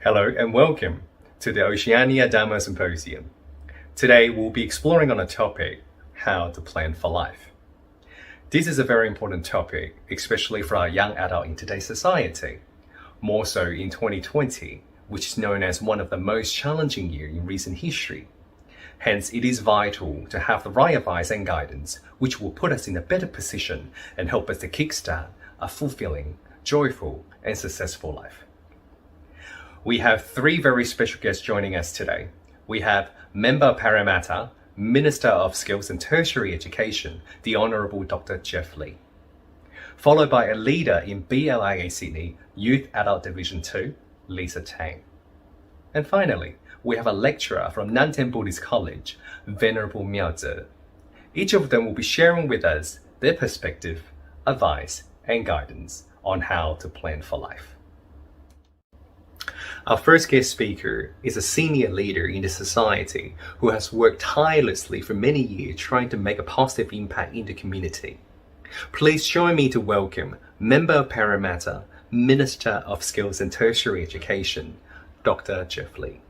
Hello and welcome to the Oceania Dharma Symposium. Today we'll be exploring on a topic, how to plan for life. This is a very important topic, especially for our young adult in today's society, more so in 2020, which is known as one of the most challenging years in recent history. Hence, it is vital to have the right advice and guidance, which will put us in a better position and help us to kickstart a fulfilling, joyful, and successful life. We have three very special guests joining us today. We have Member of Parramatta, Minister of Skills and Tertiary Education, the Honourable Dr. Jeff Lee. Followed by a leader in BLIA Sydney Youth Adult Division 2, Lisa Tang. And finally, we have a lecturer from Nantan Buddhist College, Venerable Miao Tze. Each of them will be sharing with us their perspective, advice, and guidance on how to plan for life. Our first guest speaker is a senior leader in the society who has worked tirelessly for many years trying to make a positive impact in the community. Please join me to welcome Member of Parramatta, Minister of Skills and Tertiary Education, Dr. Jeff Lee.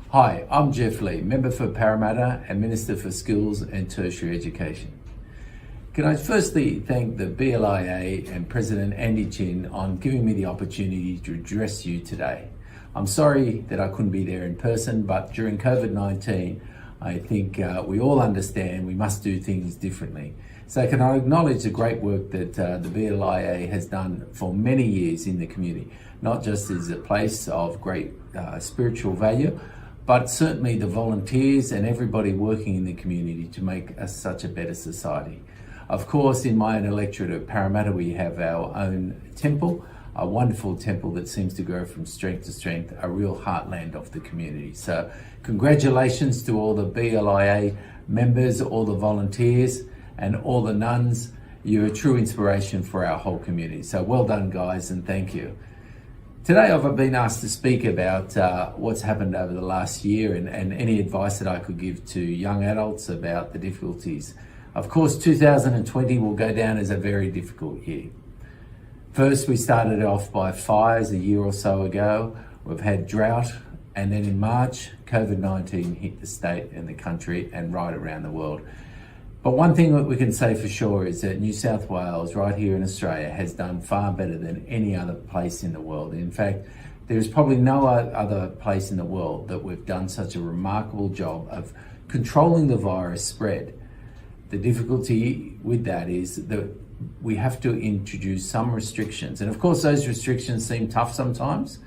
Hi, I'm Jeff Lee, Member for Parramatta and Minister for Skills and Tertiary Education. Can I firstly thank the BLIA and President Andy Chin on giving me the opportunity to address you today. I'm sorry that I couldn't be there in person, but during COVID-19, I think we all understand we must do things differently. So can I acknowledge the great work that the BLIA has done for many years in the community, not just as a place of great spiritual value, but certainly the volunteers and everybody working in the community to make us such a better society. Of course, in my own electorate of Parramatta, we have our own temple, a wonderful temple that seems to go from strength to strength, a real heartland of the community. So congratulations to all the BLIA members, all the volunteers, and all the nuns. You're a true inspiration for our whole community. So well done, guys, and thank you. Today I've been asked to speak about what's happened over the last year and any advice that I could give to young adults about the difficulties. Of course, 2020 will go down as a very difficult year. First, we started off by fires a year or so ago. We've had drought, and then in March, COVID-19 hit the state and the country and right around the world. But one thing that we can say for sure is that New South Wales, right here in Australia, has done far better than any other place in the world. In fact, there's probably no other place in the world that we've done such a remarkable job of controlling the virus spread. The difficulty with that is that we have to introduce some restrictions. And of course, those restrictions seem tough sometimes.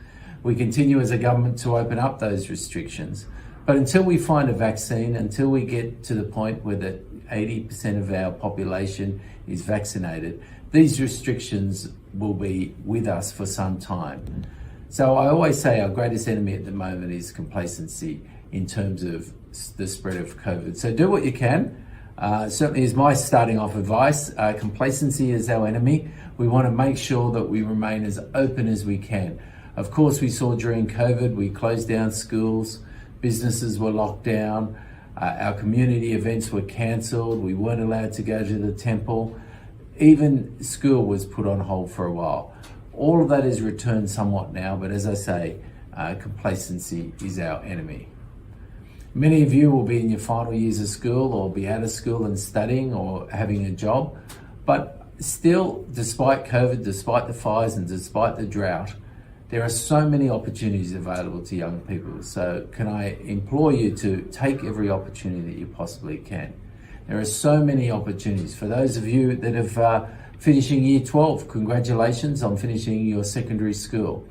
We continue as a government to open up those restrictions. But until we find a vaccine, until we get to the point where the 80% of our population is vaccinated, these restrictions will be with us for some time. So I always say our greatest enemy at the moment is complacency in terms of the spread of COVID. So do what you can. Certainly is my starting off advice. Complacency is our enemy. We want to make sure that we remain as open as we can. Of course, we saw during COVID, we closed down schools, businesses were locked down, our community events were cancelled, we weren't allowed to go to the temple, even school was put on hold for a while. All of that has returned somewhat now, but as I say, complacency is our enemy. Many of you will be in your final years of school or be out of school and studying or having a job, but still, despite COVID, despite the fires and despite the drought, there are so many opportunities available to young people. So can I implore you to take every opportunity that you possibly can. There are so many opportunities. For those of you that have finishing year 12, congratulations on finishing your secondary school.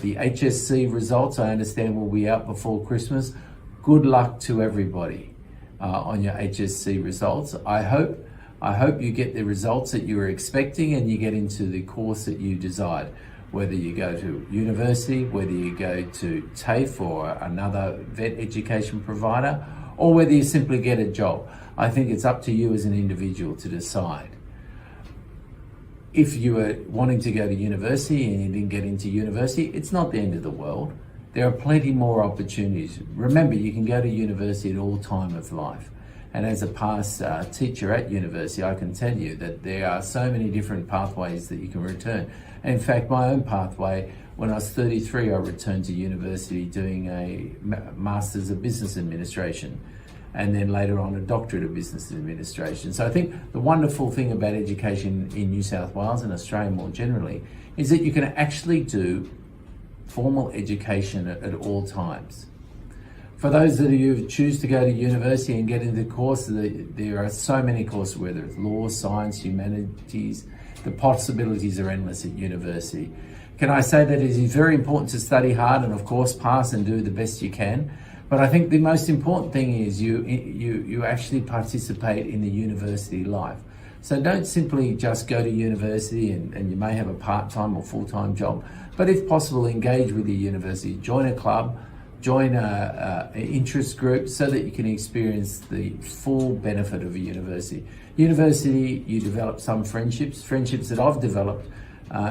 The HSC results, I understand, will be out before Christmas. Good luck to everybody on your HSC results. I hope you get the results that you were expecting and you get into the course that you desired. Whether you go to university, whether you go to TAFE or another vet education provider, or whether you simply get a job. I think it's up to you as an individual to decide. If you were wanting to go to university and you didn't get into university, it's not the end of the world. There are plenty more opportunities. Remember, you can go to university at all time of life. And as a past teacher at university, I can tell you that there are so many different pathways that you can return. And in fact, my own pathway, when I was 33, I returned to university doing a Master's of Business Administration, and then later on a Doctorate of Business Administration. So I think the wonderful thing about education in New South Wales and Australia more generally is that you can actually do formal education at all times. For those of you who choose to go to university and get into courses, there are so many courses, whether it's law, science, humanities, the possibilities are endless at university. Can I say that it is very important to study hard and of course pass and do the best you can, but I think the most important thing is you actually participate in the university life. So don't simply just go to university and you may have a part-time or full-time job, but if possible engage with the university, join a club, join an interest group so that you can experience the full benefit of a university. University, you develop some friendships that I've developed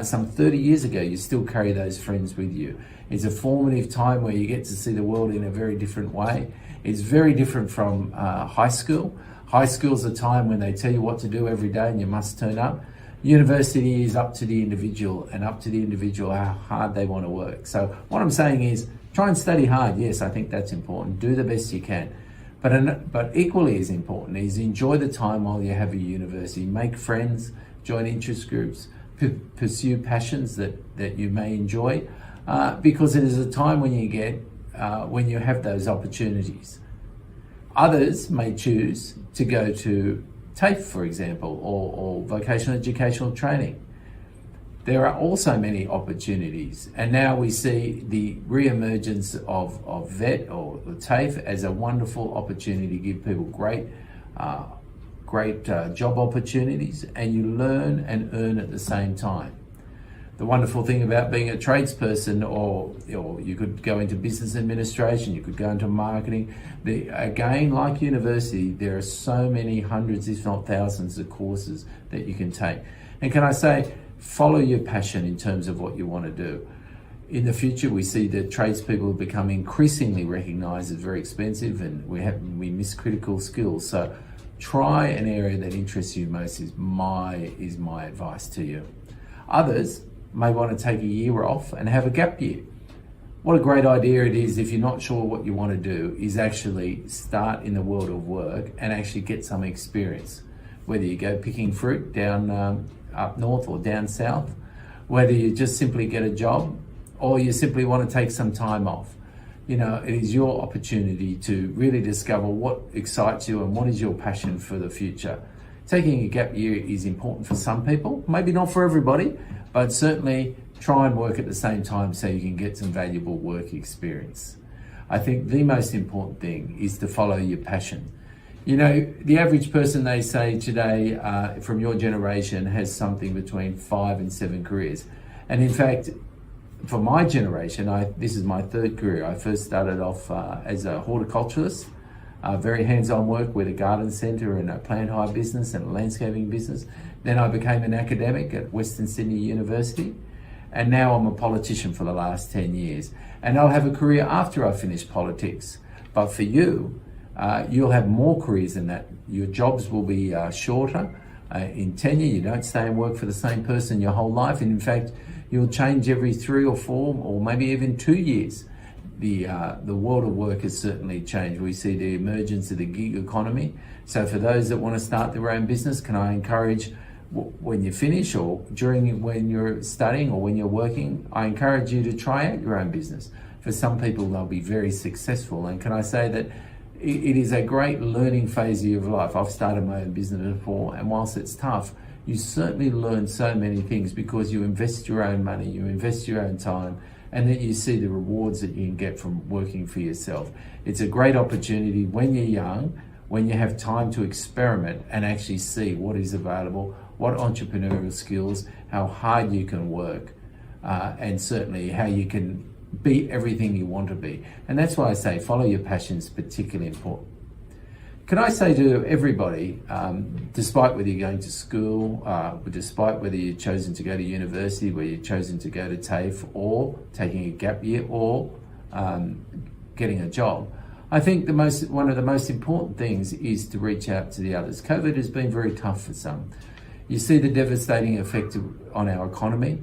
some 30 years ago. You still carry those friends with you. It's a formative time where you get to see the world in a very different way. It's very different from high school. High school's a time when they tell you what to do every day and you must turn up. University is up to the individual and up to the individual how hard they want to work. So what I'm saying is try and study hard. Yes, I think that's important. Do the best you can. But equally as important is enjoy the time while you have a university. Make friends, join interest groups, pursue passions that you may enjoy, because it is a time when you have those opportunities. Others may choose to go to TAFE, for example, or vocational educational training. There are also many opportunities, and now we see the re-emergence of VET or TAFE as a wonderful opportunity to give people great job opportunities, and you learn and earn at the same time. The wonderful thing about being a tradesperson, or you could go into business administration, you could go into marketing. Again, like university, there are so many hundreds, if not thousands, of courses that you can take. And can I say, follow your passion in terms of what you want to do. In the future, we see that tradespeople become increasingly recognised as very expensive, and we miss critical skills. So try an area that interests you most is my advice to you. Others may want to take a year off and have a gap year. What a great idea it is, if you're not sure what you want to do, is actually start in the world of work and actually get some experience. Whether you go picking fruit down up north or down south, whether you just simply get a job or you simply want to take some time off. You know, it is your opportunity to really discover what excites you and what is your passion for the future. Taking a gap year is important for some people, maybe not for everybody, but certainly try and work at the same time so you can get some valuable work experience. I think the most important thing is to follow your passion. You know, the average person, they say today, from your generation, has something between 5 and 7 careers. And in fact, for my generation, this is my third career. I first started off as a horticulturalist, very hands-on work with a garden centre and a plant hire business and a landscaping business. Then I became an academic at Western Sydney University, and now I'm a politician for the last 10 years. And I'll have a career after I finish politics. But for you, you'll have more careers than that. Your jobs will be shorter in tenure. You don't stay and work for the same person your whole life. And in fact, you'll change every 3 or 4 or maybe even 2 years. The world of work has certainly changed. We see the emergence of the gig economy. So for those that want to start their own business, can I encourage, when you finish or when you're studying or when you're working, I encourage you to try out your own business. For some people, they'll be very successful. And can I say that it is a great learning phase of your life. I've started my own business before, and whilst it's tough, you certainly learn so many things because you invest your own money, you invest your own time, and then you see the rewards that you can get from working for yourself. It's a great opportunity when you're young, when you have time to experiment and actually see what is available, what entrepreneurial skills, how hard you can work, and certainly how you can be everything you want to be. And that's why I say follow your passions, particularly important. Can I say to everybody, despite whether you're going to school, despite whether you've chosen to go to university, whether you've chosen to go to TAFE, or taking a gap year, or getting a job, I think one of the most important things is to reach out to the others. COVID has been very tough for some. You see the devastating effect on our economy.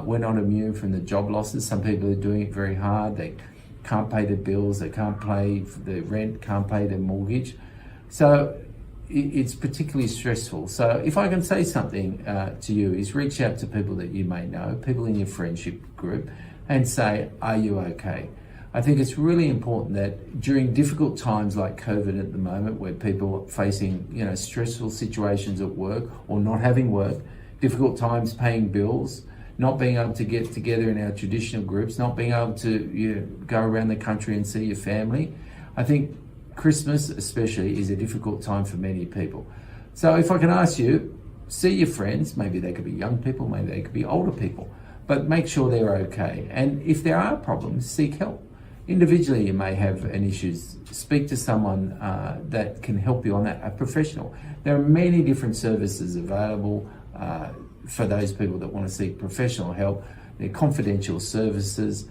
We're not immune from the job losses. Some people are doing it very hard. They can't pay their bills, they can't pay their rent, can't pay their mortgage. So it's particularly stressful. So if I can say something to you, is reach out to people that you may know, people in your friendship group, and say, are you okay? I think it's really important that during difficult times like COVID at the moment, where people are facing stressful situations at work or not having work, difficult times paying bills, not being able to get together in our traditional groups, not being able to go around the country and see your family. I think Christmas especially is a difficult time for many people. So if I can ask you, see your friends, maybe they could be young people, maybe they could be older people, but make sure they're okay. And if there are problems, seek help. Individually, you may have an issue. Speak to someone that can help you on that, a professional. There are many different services available for those people that want to seek professional help. They're confidential services.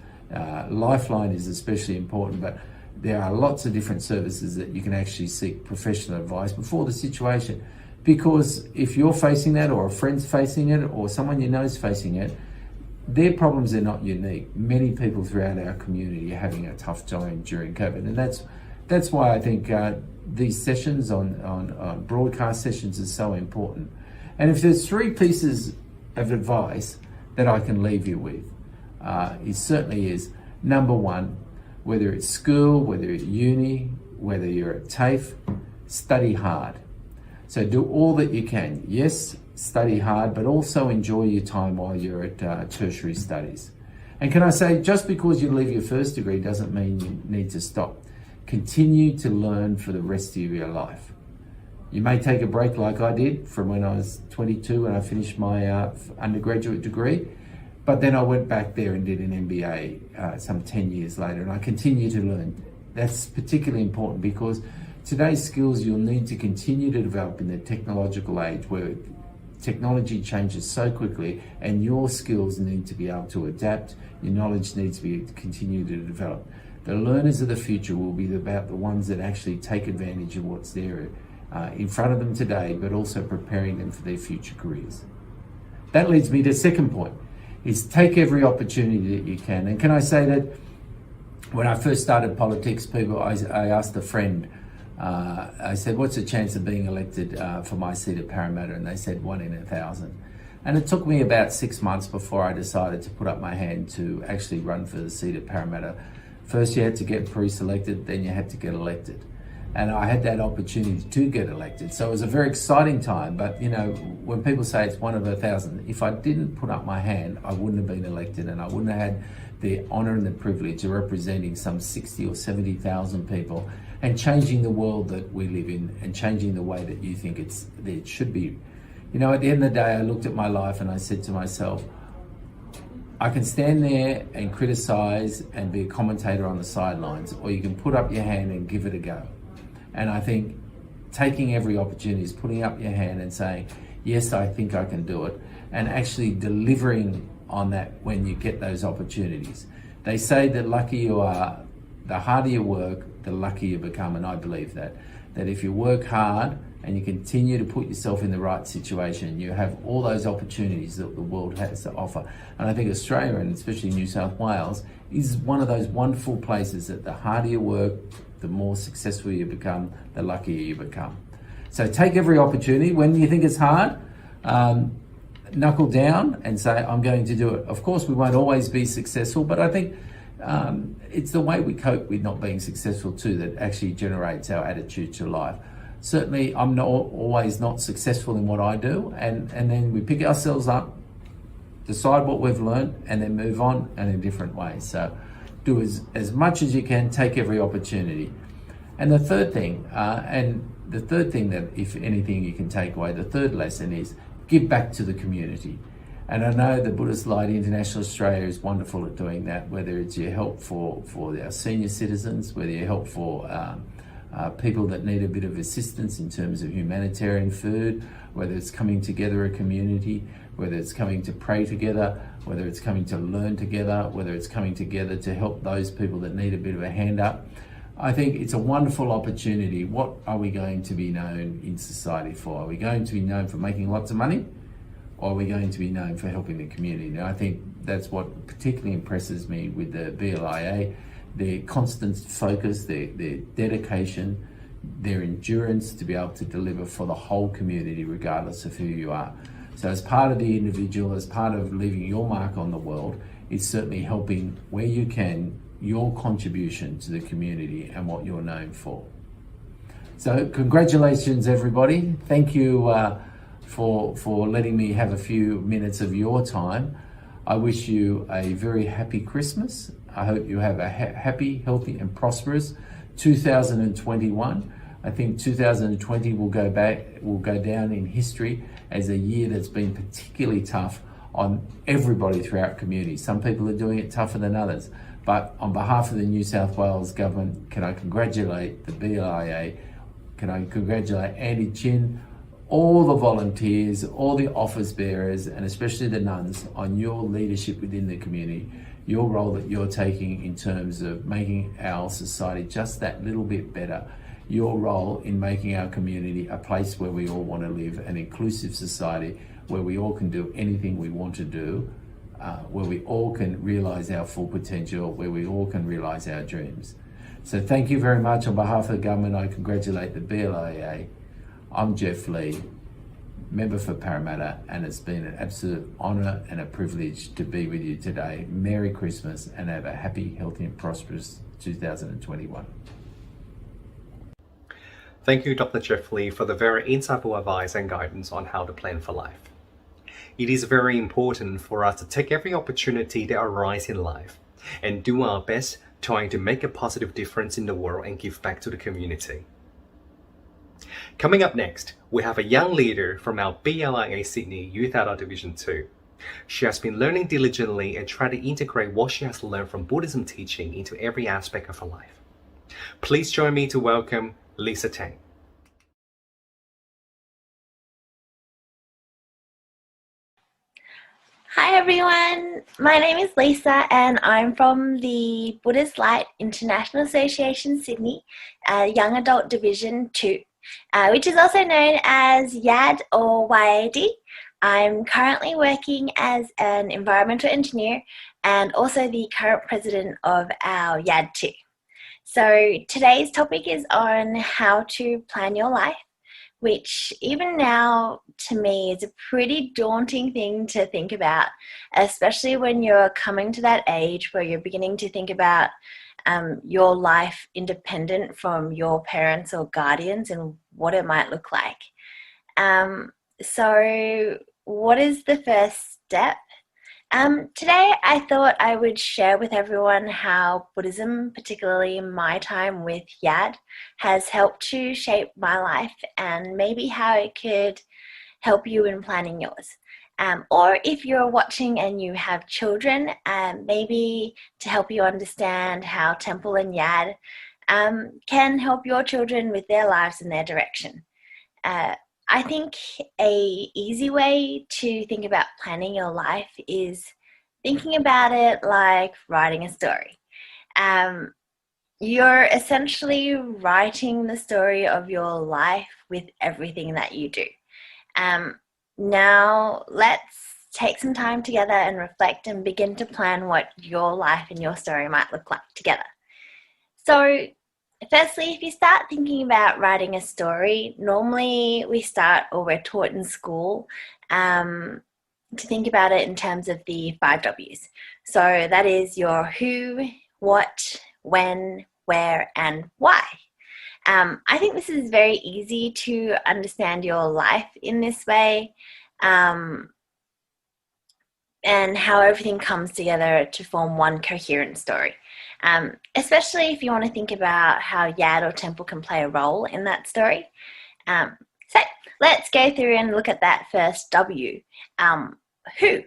Lifeline is especially important, but there are lots of different services that you can actually seek professional advice before the situation. Because if you're facing that, or a friend's facing it, or someone you know is facing it, their problems are not unique. Many people throughout our community are having a tough time during COVID, and that's why I think these sessions on broadcast sessions is so important. And if there's 3 pieces of advice that I can leave you with, it certainly is, number 1, whether it's school, whether it's uni, whether you're at TAFE, study hard. So do all that you can. Yes, study hard, but also enjoy your time while you're at tertiary studies. And can I say, just because you leave your first degree doesn't mean you need to stop. Continue to learn for the rest of your life. You may take a break like I did from when I was 22 when I finished my undergraduate degree, but then I went back there and did an MBA some 10 years later, and I continue to learn. That's particularly important because today's skills you'll need to continue to develop in the technological age where technology changes so quickly, and your skills need to be able to adapt. Your knowledge needs to be continue to develop. The learners of the future will be about the ones that actually take advantage of what's there in front of them today, but also preparing them for their future careers. That leads me to the second point, is take every opportunity that you can. And can I say that when I first started politics, I asked a friend, I said, what's the chance of being elected for my seat at Parramatta? And they said 1 in 1,000. And it took me about 6 months before I decided to put up my hand to actually run for the seat at Parramatta. First you had to get pre-selected, then you had to get elected. And I had that opportunity to get elected. So it was a very exciting time, but when people say it's 1 of 1,000, if I didn't put up my hand, I wouldn't have been elected, and I wouldn't have had the honour and the privilege of representing some 60 or 70,000 people and changing the world that we live in and changing the way that you think it should be. At the end of the day, I looked at my life and I said to myself, I can stand there and criticise and be a commentator on the sidelines, or you can put up your hand and give it a go. And I think taking every opportunity is putting up your hand and saying, yes, I think I can do it, and actually delivering on that when you get those opportunities. They say that lucky you are, the harder you work, the luckier you become, and I believe that if you work hard and you continue to put yourself in the right situation, you have all those opportunities that the world has to offer. And I think Australia, and especially New South Wales, is one of those wonderful places that the harder you work, the more successful you become, the luckier you become. So take every opportunity. When you think it's hard, knuckle down and say, I'm going to do it. Of course, we won't always be successful, but I think it's the way we cope with not being successful too that actually generates our attitude to life. Certainly, I'm always not successful in what I do, and then we pick ourselves up, decide what we've learned, and then move on in a different way. So do as much as you can, take every opportunity. And the third thing, that if anything you can take away, the third lesson is give back to the community. And I know the Buddhist Light International Australia is wonderful at doing that, whether it's your help for our senior citizens, whether you help for people that need a bit of assistance in terms of humanitarian food, whether it's coming together a community, whether it's coming to pray together, whether it's coming to learn together, whether it's coming together to help those people that need a bit of a hand up. I think it's a wonderful opportunity. What are we going to be known in society for? Are we going to be known for making lots of money? Or are we going to be known for helping the community? Now, I think that's what particularly impresses me with the BLIA, their constant focus, their dedication, their endurance to be able to deliver for the whole community, regardless of who you are. So as part of the individual, as part of leaving your mark on the world, it's certainly helping where you can, your contribution to the community and what you're known for. So congratulations, everybody. Thank you for letting me have a few minutes of your time. I wish you a very happy Christmas. I hope you have a happy, healthy and prosperous 2021. I think 2020 will go down in history as a year that's been particularly tough on everybody throughout community. Some people are doing it tougher than others. But on behalf of the New South Wales government, can I congratulate the BLIA, can I congratulate Andy Chin, all the volunteers, all the office bearers, and especially the nuns on your leadership within the community, your role that you're taking in terms of making our society just that little bit better, your role in making our community a place where we all want to live, an inclusive society where we all can do anything we want to do, where we all can realise our full potential, where we all can realise our dreams. So thank you very much. On behalf of the government, I congratulate the BLIA. I'm Jeff Lee, member for Parramatta, and it's been an absolute honour and a privilege to be with you today. Merry Christmas and have a happy, healthy and prosperous 2021. Thank you, Dr. Jeff Lee, for the very insightful advice and guidance on how to plan for life. It is very important for us to take every opportunity that arises in life and do our best trying to make a positive difference in the world and give back to the community. Coming up next, we have a young leader from our BLIA Sydney Youth Adult Division 2. She has been learning diligently and trying to integrate what she has learned from Buddhism teaching into every aspect of her life. Please join me to welcome Lisa Tang. Hi everyone, my name is Lisa and I'm from the Buddhist Light International Association Sydney, Young Adult Division 2, which is also known as YAD or YAD. I'm currently working as an environmental engineer and also the current president of our YAD 2. So today's topic is on how to plan your life, which even now to me is a pretty daunting thing to think about, especially when you're coming to that age where you're beginning to think about your life independent from your parents or guardians and what it might look like. So what is the first step? Today I thought I would share with everyone how Buddhism, particularly my time with YAD, has helped to shape my life and maybe how it could help you in planning yours. Or if you're watching and you have children, maybe to help you understand how Temple and YAD can help your children with their lives and their direction. I think a easy way to think about planning your life is thinking about it like writing a story. You're essentially writing the story of your life with everything that you do. Now let's take some time together and reflect and begin to plan what your life and your story might look like together. So firstly, if you start thinking about writing a story, normally we start, or we're taught in school, to think about it in terms of the 5 W's. So that is your who, what, when, where, and why. I think this is very easy to understand your life in this way, and how everything comes together to form one coherent story. Especially if you want to think about how YAD or Temple can play a role in that story. So let's go through and look at that first W, who.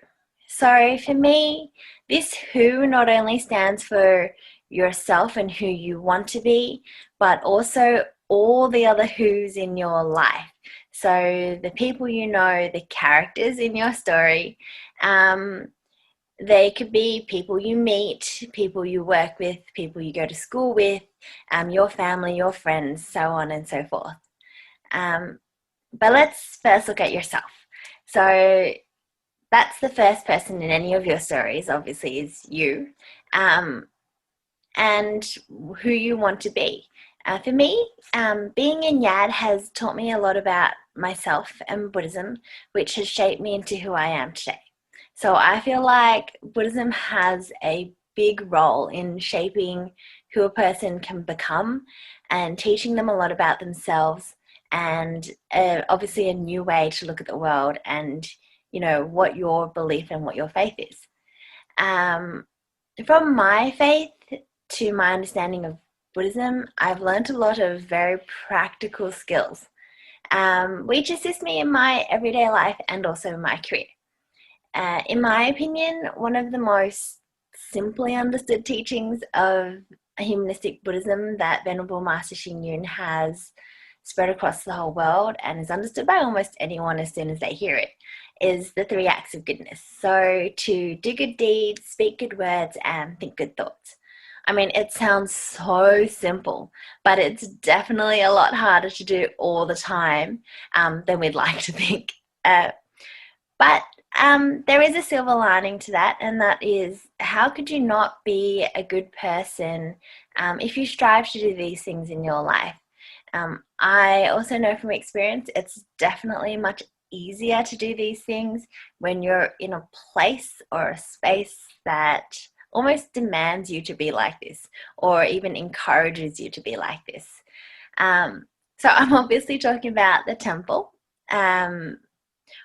So for me, this who not only stands for yourself and who you want to be, but also all the other who's in your life. So the people you know, the characters in your story, They could be people you meet, people you work with, people you go to school with, your family, your friends, so on and so forth. But let's first look at yourself. So that's the first person in any of your stories, obviously, is you, and who you want to be. For me, being in Yad has taught me a lot about myself and Buddhism, which has shaped me into who I am today. So I feel like Buddhism has a big role in shaping who a person can become and teaching them a lot about themselves, and obviously a new way to look at the world and, what your belief and what your faith is. From my faith to my understanding of Buddhism, I've learned a lot of very practical skills, which assist me in my everyday life and also my career. In my opinion, one of the most simply understood teachings of humanistic Buddhism that Venerable Master Xing Yun has spread across the whole world and is understood by almost anyone as soon as they hear it is the 3 acts of goodness. So to do good deeds, speak good words, and think good thoughts. I mean, it sounds so simple, but it's definitely a lot harder to do all the time than we'd like to think. But there is a silver lining to that, and that is, how could you not be a good person if you strive to do these things in your life? I also know from experience it's definitely much easier to do these things when you're in a place or a space that almost demands you to be like this, or even encourages you to be like this. So I'm obviously talking about the temple.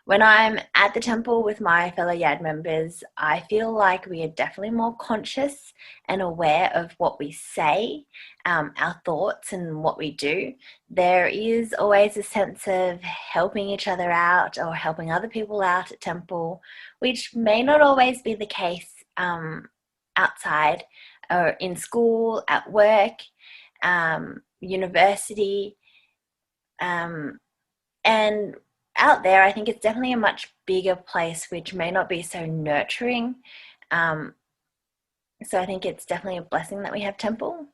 When I'm at the temple with my fellow Yad members, I feel like we are definitely more conscious and aware of what we say, our thoughts and what we do. There is always a sense of helping each other out or helping other people out at temple, which may not always be the case outside or in school, at work, university, and out there, I think it's definitely a much bigger place, which may not be so nurturing. So I think it's definitely a blessing that we have temple.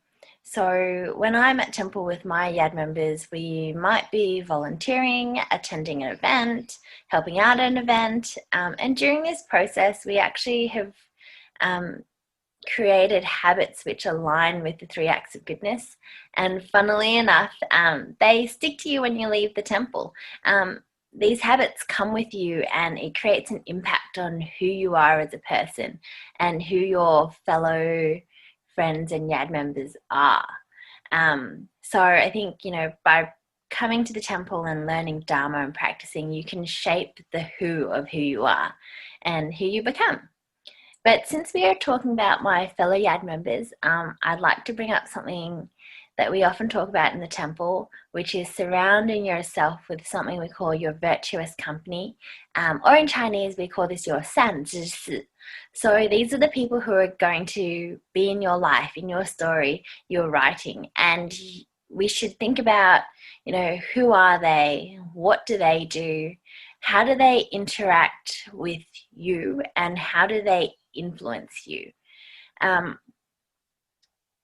So when I'm at temple with my Yad members, we might be volunteering, attending an event, helping out at an event. And during this process, we actually have created habits which align with the 3 acts of goodness. And funnily enough, they stick to you when you leave the temple. These habits come with you, and it creates an impact on who you are as a person and who your fellow friends and Yad members are. So I think, by coming to the temple and learning Dharma and practicing, you can shape the who of who you are and who you become. But since we are talking about my fellow Yad members, I'd like to bring up something that we often talk about in the temple, which is surrounding yourself with something we call your virtuous company, or in Chinese we call this your 善知识. So these are the people who are going to be in your life, in your story, your writing, and we should think about, who are they, what do they do, how do they interact with you, and how do they influence you.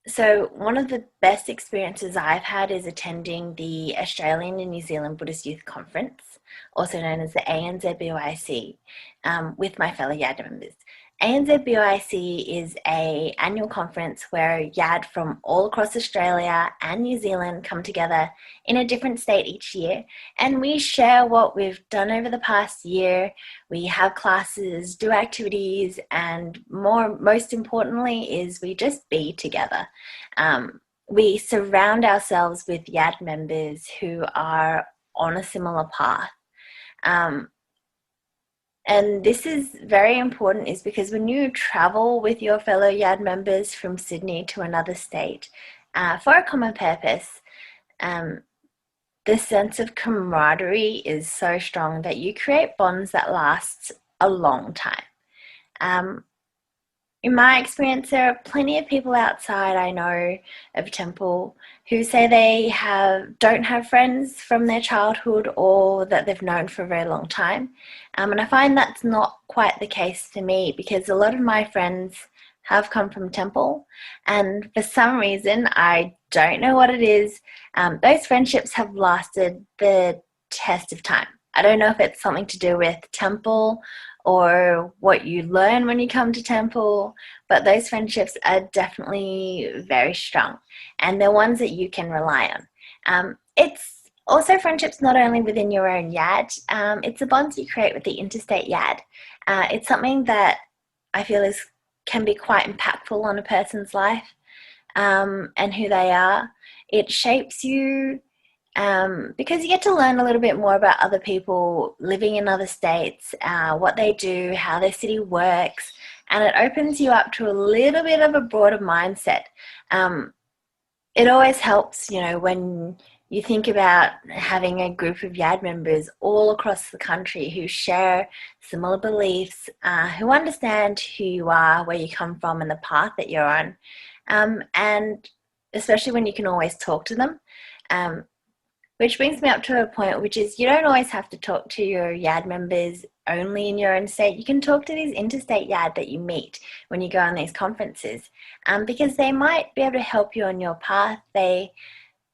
So one of the best experiences I've had is attending the Australian and New Zealand Buddhist Youth Conference, also known as the ANZBOIC, with my fellow Yad members. ANZBOIC is an annual conference where Yad from all across Australia and New Zealand come together in a different state each year, and we share what we've done over the past year. We have classes, do activities, and most importantly is we just be together. We surround ourselves with Yad members who are on a similar path. And this is very important, is because when you travel with your fellow Yad members from Sydney to another state for a common purpose, the sense of camaraderie is so strong that you create bonds that last a long time. in my experience, there are plenty of people outside I know of Temple who say they don't have friends from their childhood or that they've known for a very long time. And I find that's not quite the case for me, because a lot of my friends have come from Temple, and for some reason, I don't know what it is, those friendships have lasted the test of time. I don't know if it's something to do with Temple or what you learn when you come to Temple, but those friendships are definitely very strong, and they're ones that you can rely on. It's also friendships not only within your own yad, it's the bonds you create with the interstate yad. It's something that I feel can be quite impactful on a person's life, and who they are. It shapes you, because you get to learn a little bit more about other people living in other states, what they do, how their city works, and it opens you up to a little bit of a broader mindset. It always helps, when you think about having a group of YAD members all across the country who share similar beliefs, who understand who you are, where you come from, and the path that you're on. And especially when you can always talk to them. Which brings me up to a point, which is you don't always have to talk to your YAD members only in your own state. You can talk to these interstate YAD that you meet when you go on these conferences, because they might be able to help you on your path. They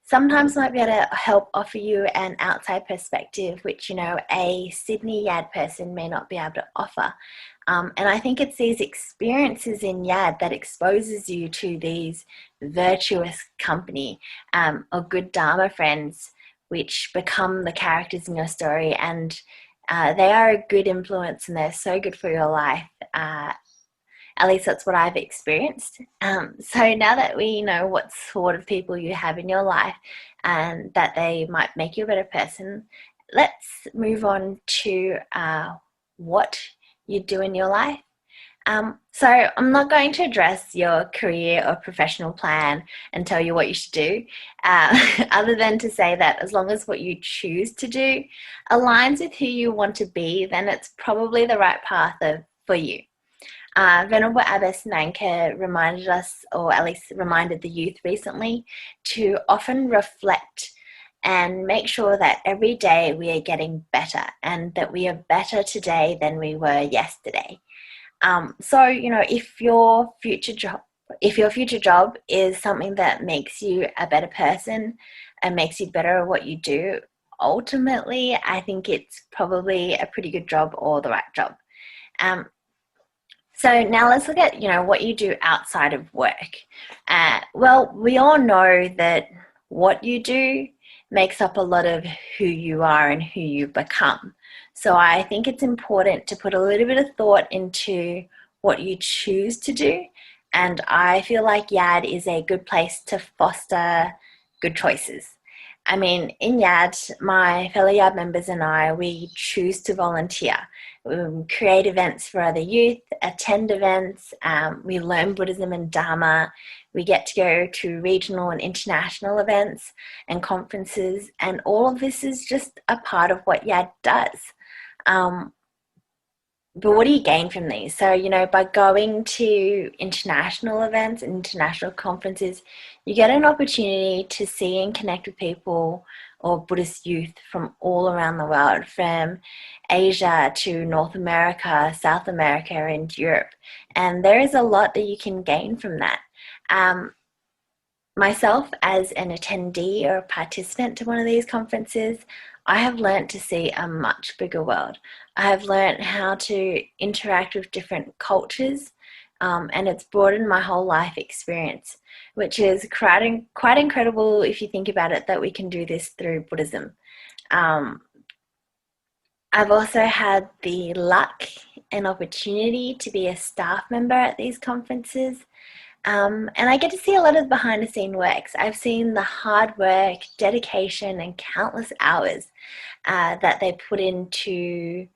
sometimes might be able to help offer you an outside perspective, which, a Sydney YAD person may not be able to offer. And I think it's these experiences in YAD that exposes you to these virtuous company, or good Dharma friends, which become the characters in your story, and they are a good influence, and they're so good for your life. At least that's what I've experienced. So now that we know what sort of people you have in your life and that they might make you a better person, let's move on to what you do in your life. So I'm not going to address your career or professional plan and tell you what you should do, other than to say that as long as what you choose to do aligns with who you want to be, then it's probably the right path for you. Venerable Abbess Nanka reminded us, or at least reminded the youth recently, to often reflect and make sure that every day we are getting better, and that we are better today than we were yesterday. So, if your future job is something that makes you a better person and makes you better at what you do, ultimately, I think it's probably a pretty good job or the right job. So now let's look at, what you do outside of work. Well, we all know that what you do makes up a lot of who you are and who you become. So I think it's important to put a little bit of thought into what you choose to do. And I feel like YAD is a good place to foster good choices. I mean, in YAD, my fellow YAD members and I, we choose to volunteer. We create events for other youth, attend events, we learn Buddhism and Dharma, we get to go to regional and international events and conferences, and all of this is just a part of what YAD does. But what do you gain from these? So, by going to international events, international conferences, you get an opportunity to see and connect with people or Buddhist youth from all around the world, from Asia to North America, South America, and Europe. And there is a lot that you can gain from that. Myself, as an attendee or a participant to one of these conferences, I have learnt to see a much bigger world. I have learnt how to interact with different cultures, and it's broadened my whole life experience, which is quite incredible if you think about it, that we can do this through Buddhism. I've also had the luck and opportunity to be a staff member at these conferences. And I get to see a lot of behind the scene works. I've seen the hard work, dedication, and countless hours that they put into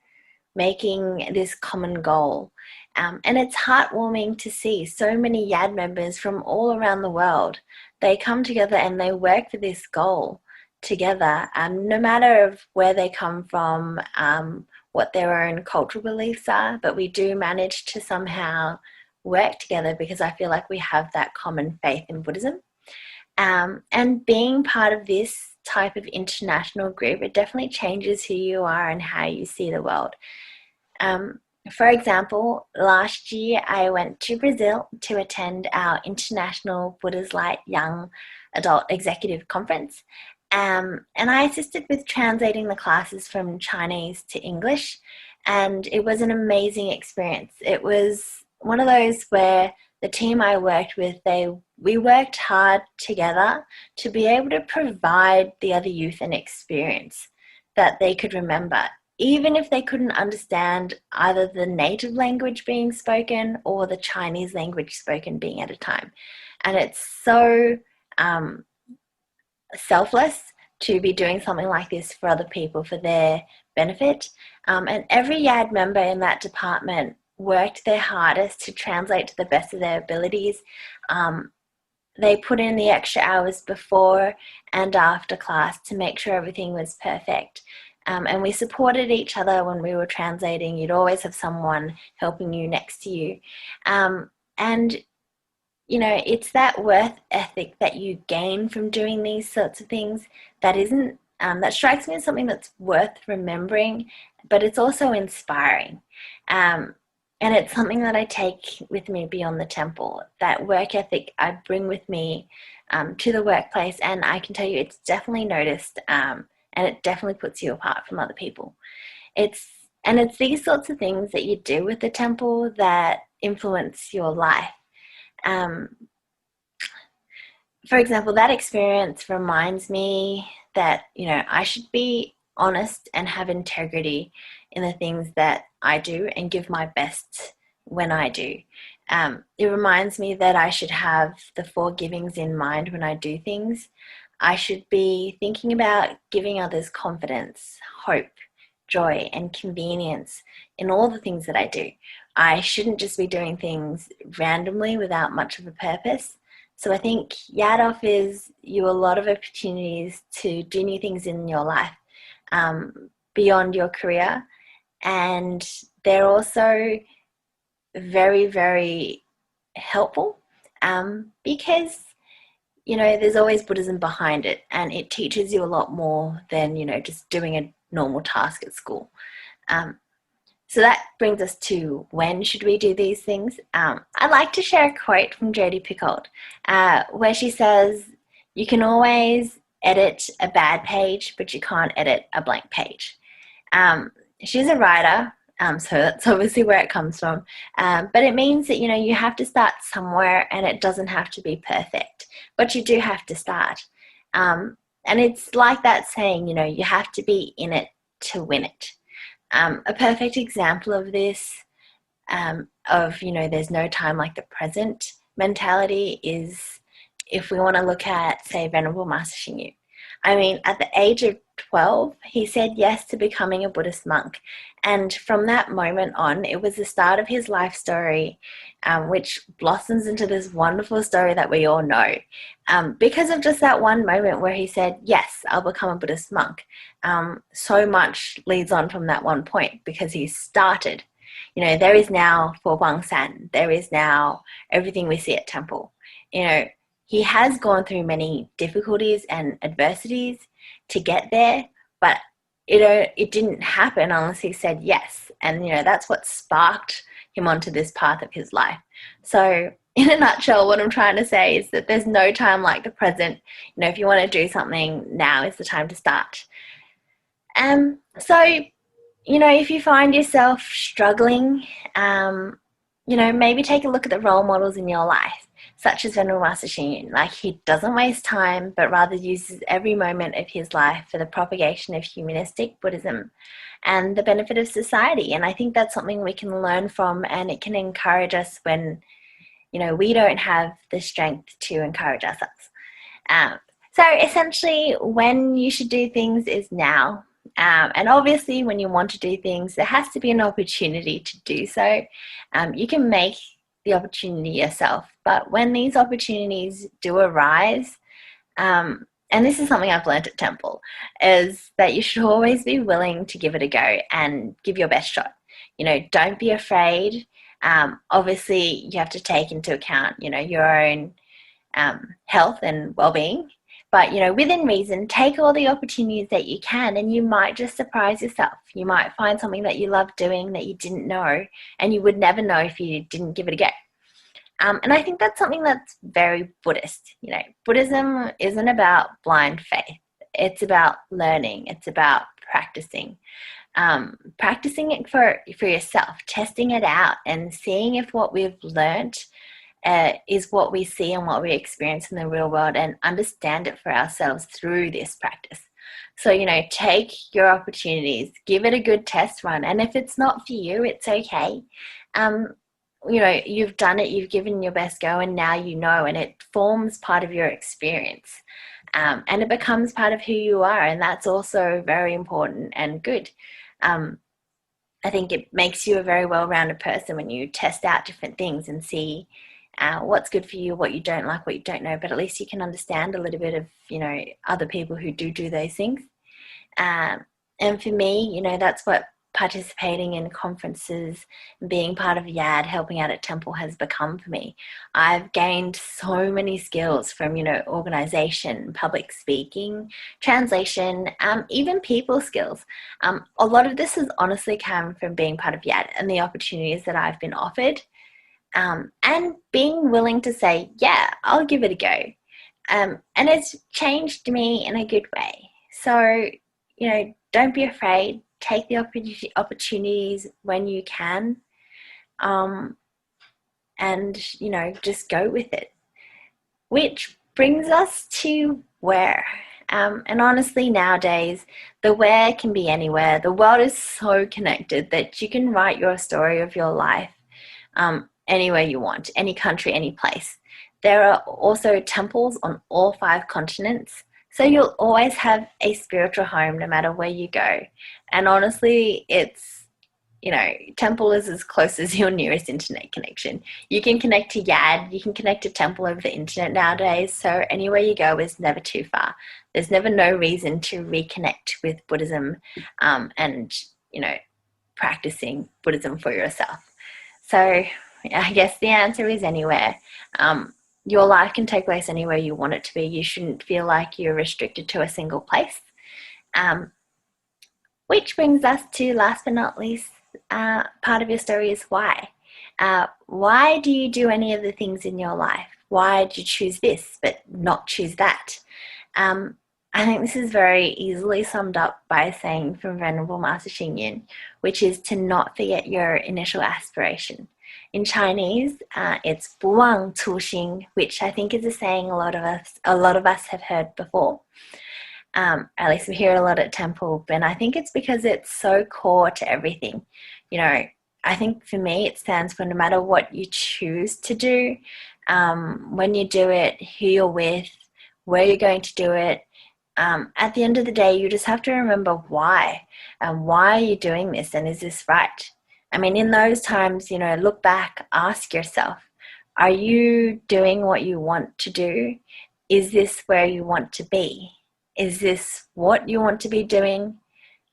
making this common goal. And it's heartwarming to see so many YAD members from all around the world. They come together and they work for this goal together, no matter of where they come from, what their own cultural beliefs are, but we do manage to somehow work together because I feel like we have that common faith in Buddhism. And being part of this type of international group, it definitely changes who you are and how you see the world. For example, last year I went to Brazil to attend our International Buddha's Light Young Adult Executive Conference. And I assisted with translating the classes from Chinese to English, and it was an amazing experience. It was one of those where the team I worked with, we worked hard together to be able to provide the other youth an experience that they could remember, even if they couldn't understand either the native language being spoken or the Chinese language spoken being at a time. And it's so selfless to be doing something like this for other people for their benefit. And every YAD member in that department worked their hardest to translate to the best of their abilities. They put in the extra hours before and after class to make sure everything was perfect. And we supported each other when we were translating. You'd always have someone helping you next to you. And you know, it's that worth ethic that you gain from doing these sorts of things that strikes me as something that's worth remembering, but it's also inspiring. And it's something that I take with me beyond the temple. That work ethic I bring with me to the workplace, and I can tell you it's definitely noticed, and it definitely puts you apart from other people. It's these sorts of things that you do with the temple that influence your life. For example, that experience reminds me that, you know, I should be honest and have integrity in the things that I do and give my best when I do. It reminds me that I should have the four givings in mind when I do things. I should be thinking about giving others confidence, hope, joy, and convenience in all the things that I do. I shouldn't just be doing things randomly without much of a purpose. So I think YAD offers you a lot of opportunities to do new things in your life beyond your career. And they're also very, very helpful because, you know, there's always Buddhism behind it, and it teaches you a lot more than, you know, just doing a normal task at school. So that brings us to when should we do these things? I'd like to share a quote from Jodie Picoult where she says, you can always edit a bad page, but you can't edit a blank page. She's a writer, so that's obviously where it comes from. But it means that, you know, you have to start somewhere, and it doesn't have to be perfect, but you do have to start. And it's like that saying, you know, you have to be in it to win it. A perfect example of this, you know, there's no time like the present mentality is if we want to look at, say, Venerable Master Xing Yu. I mean, at the age of 12, he said yes to becoming a Buddhist monk. And from that moment on, it was the start of his life story, which blossoms into this wonderful story that we all know. Because of just that one moment where he said, yes, I'll become a Buddhist monk. So much leads on from that one point because he started. You know, there is now for Wang San, there is now everything we see at temple. You know, he has gone through many difficulties and adversities to get there, but it didn't happen unless he said yes. And, you know, that's what sparked him onto this path of his life. So in a nutshell, what I'm trying to say is that there's no time like the present. You know, if you want to do something, now is the time to start. So, you know, if you find yourself struggling, you know, maybe take a look at the role models in your life, such as Venerable Master Xing Yu. Like, he doesn't waste time, but rather uses every moment of his life for the propagation of humanistic Buddhism and the benefit of society. And I think that's something we can learn from, and it can encourage us when, you know, we don't have the strength to encourage ourselves. So essentially, when you should do things is now. And obviously, when you want to do things, there has to be an opportunity to do so. You can make the opportunity yourself, but when these opportunities do arise, and this is something I've learned at Temple, is that you should always be willing to give it a go and give your best shot. You know, don't be afraid. Obviously, you have to take into account, your own health and well-being. But, within reason, take all the opportunities that you can, and you might just surprise yourself. You might find something that you love doing that you didn't know, and you would never know if you didn't give it a go. And I think that's something that's very Buddhist. Buddhism isn't about blind faith. It's about learning. It's about practicing. Practicing it for yourself, testing it out and seeing if what we've learned is what we see and what we experience in the real world, and understand it for ourselves through this practice. So, take your opportunities, give it a good test run. And if it's not for you, it's okay. You've done it, you've given your best go, and now and it forms part of your experience. And it becomes part of who you are. And that's also very important and good. I think it makes you a very well-rounded person when you test out different things and see what's good for you, what you don't like, what you don't know. But at least you can understand a little bit of, other people who do those things. And for me, that's what participating in conferences, being part of YAD, helping out at Temple has become for me. I've gained so many skills from, organization, public speaking, translation, even people skills. A lot of this has honestly come from being part of YAD and the opportunities that I've been offered, and being willing to say, yeah, I'll give it a go. And it's changed me in a good way. So, don't be afraid. Take the opportunities when you can, and, just go with it. Which brings us to where. And honestly, nowadays, the where can be anywhere. The world is so connected that you can write your story of your life anywhere you want, any country, any place. There are also temples on all 5 continents. So you'll always have a spiritual home no matter where you go. And honestly, it's, temple is as close as your nearest internet connection. You can connect to YAD, you can connect to temple over the internet nowadays. So anywhere you go is never too far. There's never no reason to reconnect with Buddhism and, practicing Buddhism for yourself. So I guess the answer is anywhere. Your life can take place anywhere you want it to be. You shouldn't feel like you're restricted to a single place. Which brings us to, last but not least, part of your story is why. Why do you do any of the things in your life? Why did you choose this but not choose that? I think this is very easily summed up by a saying from Venerable Master Xing Yun, which is to not forget your initial aspiration. In Chinese, it's 不忘初心, which I think is a saying a lot of us have heard before. At least we hear it a lot at Temple, and I think it's because it's so core to everything. I think for me it stands for no matter what you choose to do, when you do it, who you're with, where you're going to do it. At the end of the day, you just have to remember why, and why are you doing this, and is this right? I mean, in those times, look back, ask yourself, are you doing what you want to do? Is this where you want to be? Is this what you want to be doing?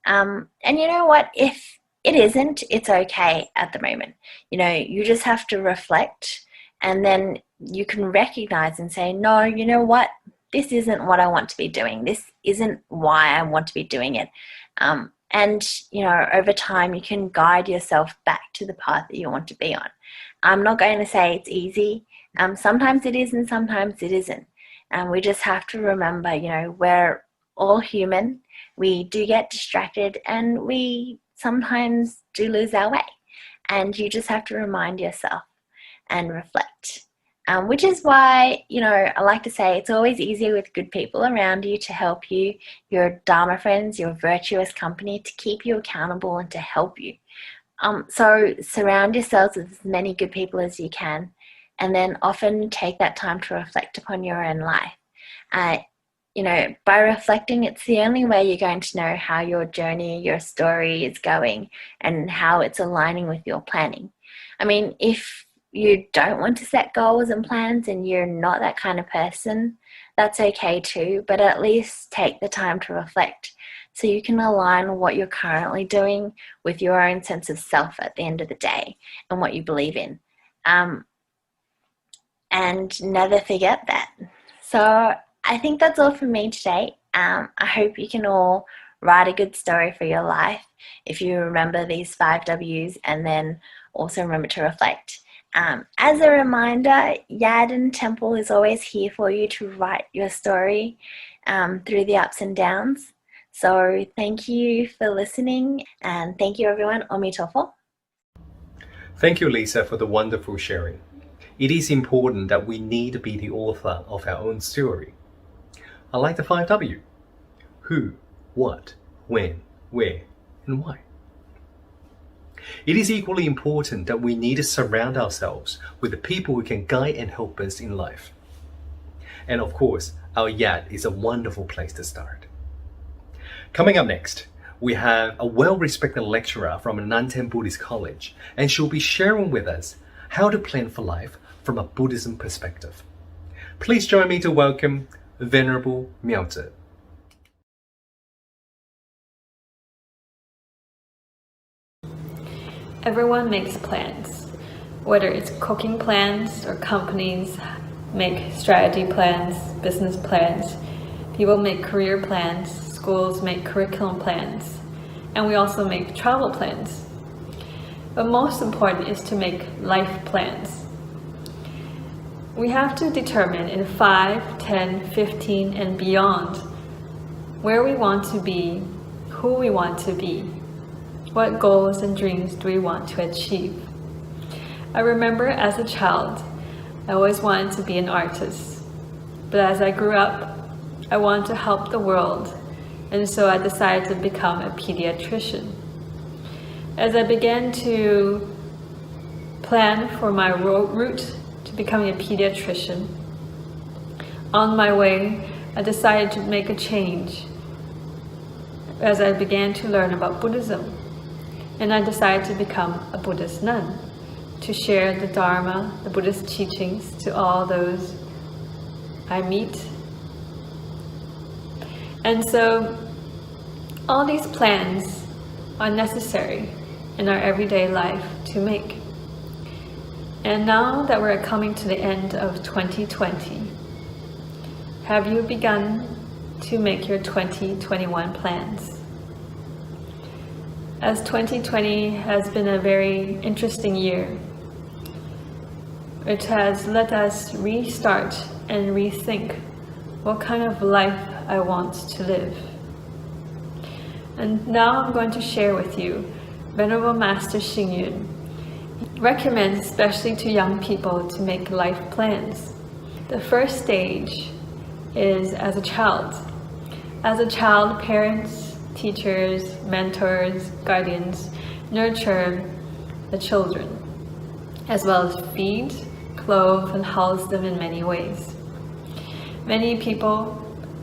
And you know what? If it isn't, it's okay at the moment. You just have to reflect, and then you can recognize and say, no, you know what? This isn't what I want to be doing. This isn't why I want to be doing it. And, over time, you can guide yourself back to the path that you want to be on. I'm not going to say it's easy. Sometimes it is and sometimes it isn't. And we just have to remember, we're all human. We do get distracted, and we sometimes do lose our way. And you just have to remind yourself and reflect. Which is why, I like to say it's always easier with good people around you to help you, your Dharma friends, your virtuous company, to keep you accountable and to help you. So surround yourselves with as many good people as you can, and then often take that time to reflect upon your own life. By reflecting, it's the only way you're going to know how your journey, your story is going, and how it's aligning with your planning. I mean, if you don't want to set goals and plans and you're not that kind of person, that's okay too, but at least take the time to reflect. so you can align what you're currently doing with your own sense of self at the end of the day and what you believe in. And never forget that. So I think that's all from me today. I hope you can all write a good story for your life if you remember these 5 W's, and then also remember to reflect. As a reminder, Yadin Temple is always here for you to write your story through the ups and downs. So thank you for listening, and thank you everyone. Omi tofo. Thank you, Lisa, for the wonderful sharing. It is important that we need to be the author of our own story. I like the 5 W. Who, what, when, where, and why. It is equally important that we need to surround ourselves with the people who can guide and help us in life. And of course, our Yad is a wonderful place to start. Coming up next, we have a well-respected lecturer from a Nanten Buddhist college, and she'll be sharing with us how to plan for life from a Buddhism perspective. Please join me to welcome Venerable Miaozi. Everyone makes plans, whether it's cooking plans or companies make strategy plans, business plans. People make career plans, schools make curriculum plans, and we also make travel plans. But most important is to make life plans. We have to determine in 5, 10, 15, and beyond where we want to be, who we want to be. What goals and dreams do we want to achieve? I remember as a child, I always wanted to be an artist. But as I grew up, I wanted to help the world, and so I decided to become a pediatrician. As I began to plan for my route to becoming a pediatrician, on my way, I decided to make a change as I began to learn about Buddhism. And I decided to become a Buddhist nun, to share the Dharma, the Buddhist teachings, to all those I meet. And so all these plans are necessary in our everyday life to make. And now that we're coming to the end of 2020, have you begun to make your 2021 plans? As 2020 has been a very interesting year, it has let us restart and rethink what kind of life I want to live. And now I'm going to share with you Venerable Master Xingyun. He recommends especially to young people to make life plans. The first stage is as a child. As a child, parents, teachers, mentors, guardians nurture the children, as well as feed, clothe, and house them in many ways. Many people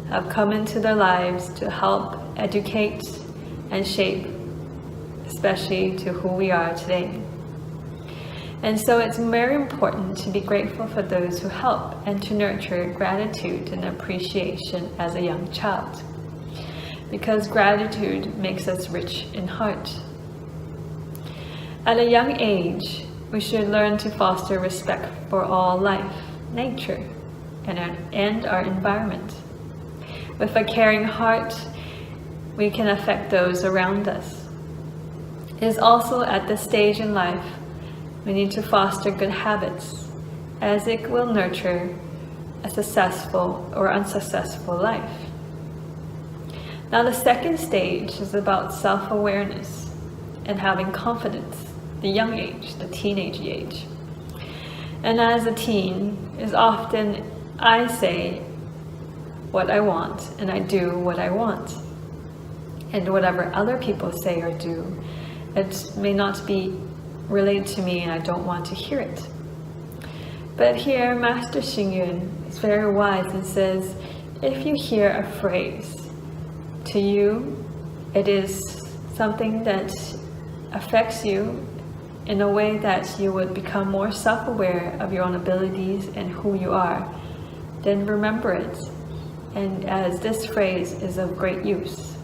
have come into their lives to help educate and shape, especially to who we are today. And so it's very important to be grateful for those who help and to nurture gratitude and appreciation as a young child, because gratitude makes us rich in heart. At a young age, we should learn to foster respect for all life, nature, and our environment. With a caring heart, we can affect those around us. It is also at this stage in life we need to foster good habits, as it will nurture a successful or unsuccessful life. Now the second stage is about self-awareness and having confidence, the young age, the teenage age. And as a teen, is often I say what I want and I do what I want. And whatever other people say or do, it may not be related to me and I don't want to hear it. But here Master Xingyun is very wise and says, if you hear a phrase, to you, it is something that affects you in a way that you would become more self-aware of your own abilities and who you are, then remember it. And as this phrase is of great use.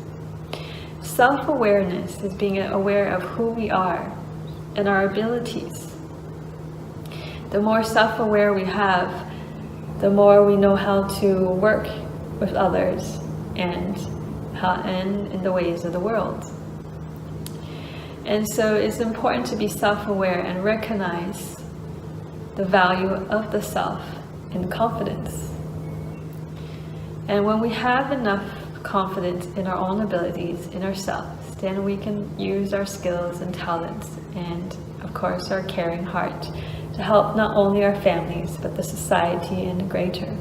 Self-awareness is being aware of who we are and our abilities. The more self-aware we have, the more we know how to work with others and in the ways of the world. And so it's important to be self-aware and recognize the value of the self in confidence. And when we have enough confidence in our own abilities, in ourselves, then we can use our skills and talents and, of course, our caring heart to help not only our families, but the society in the greater.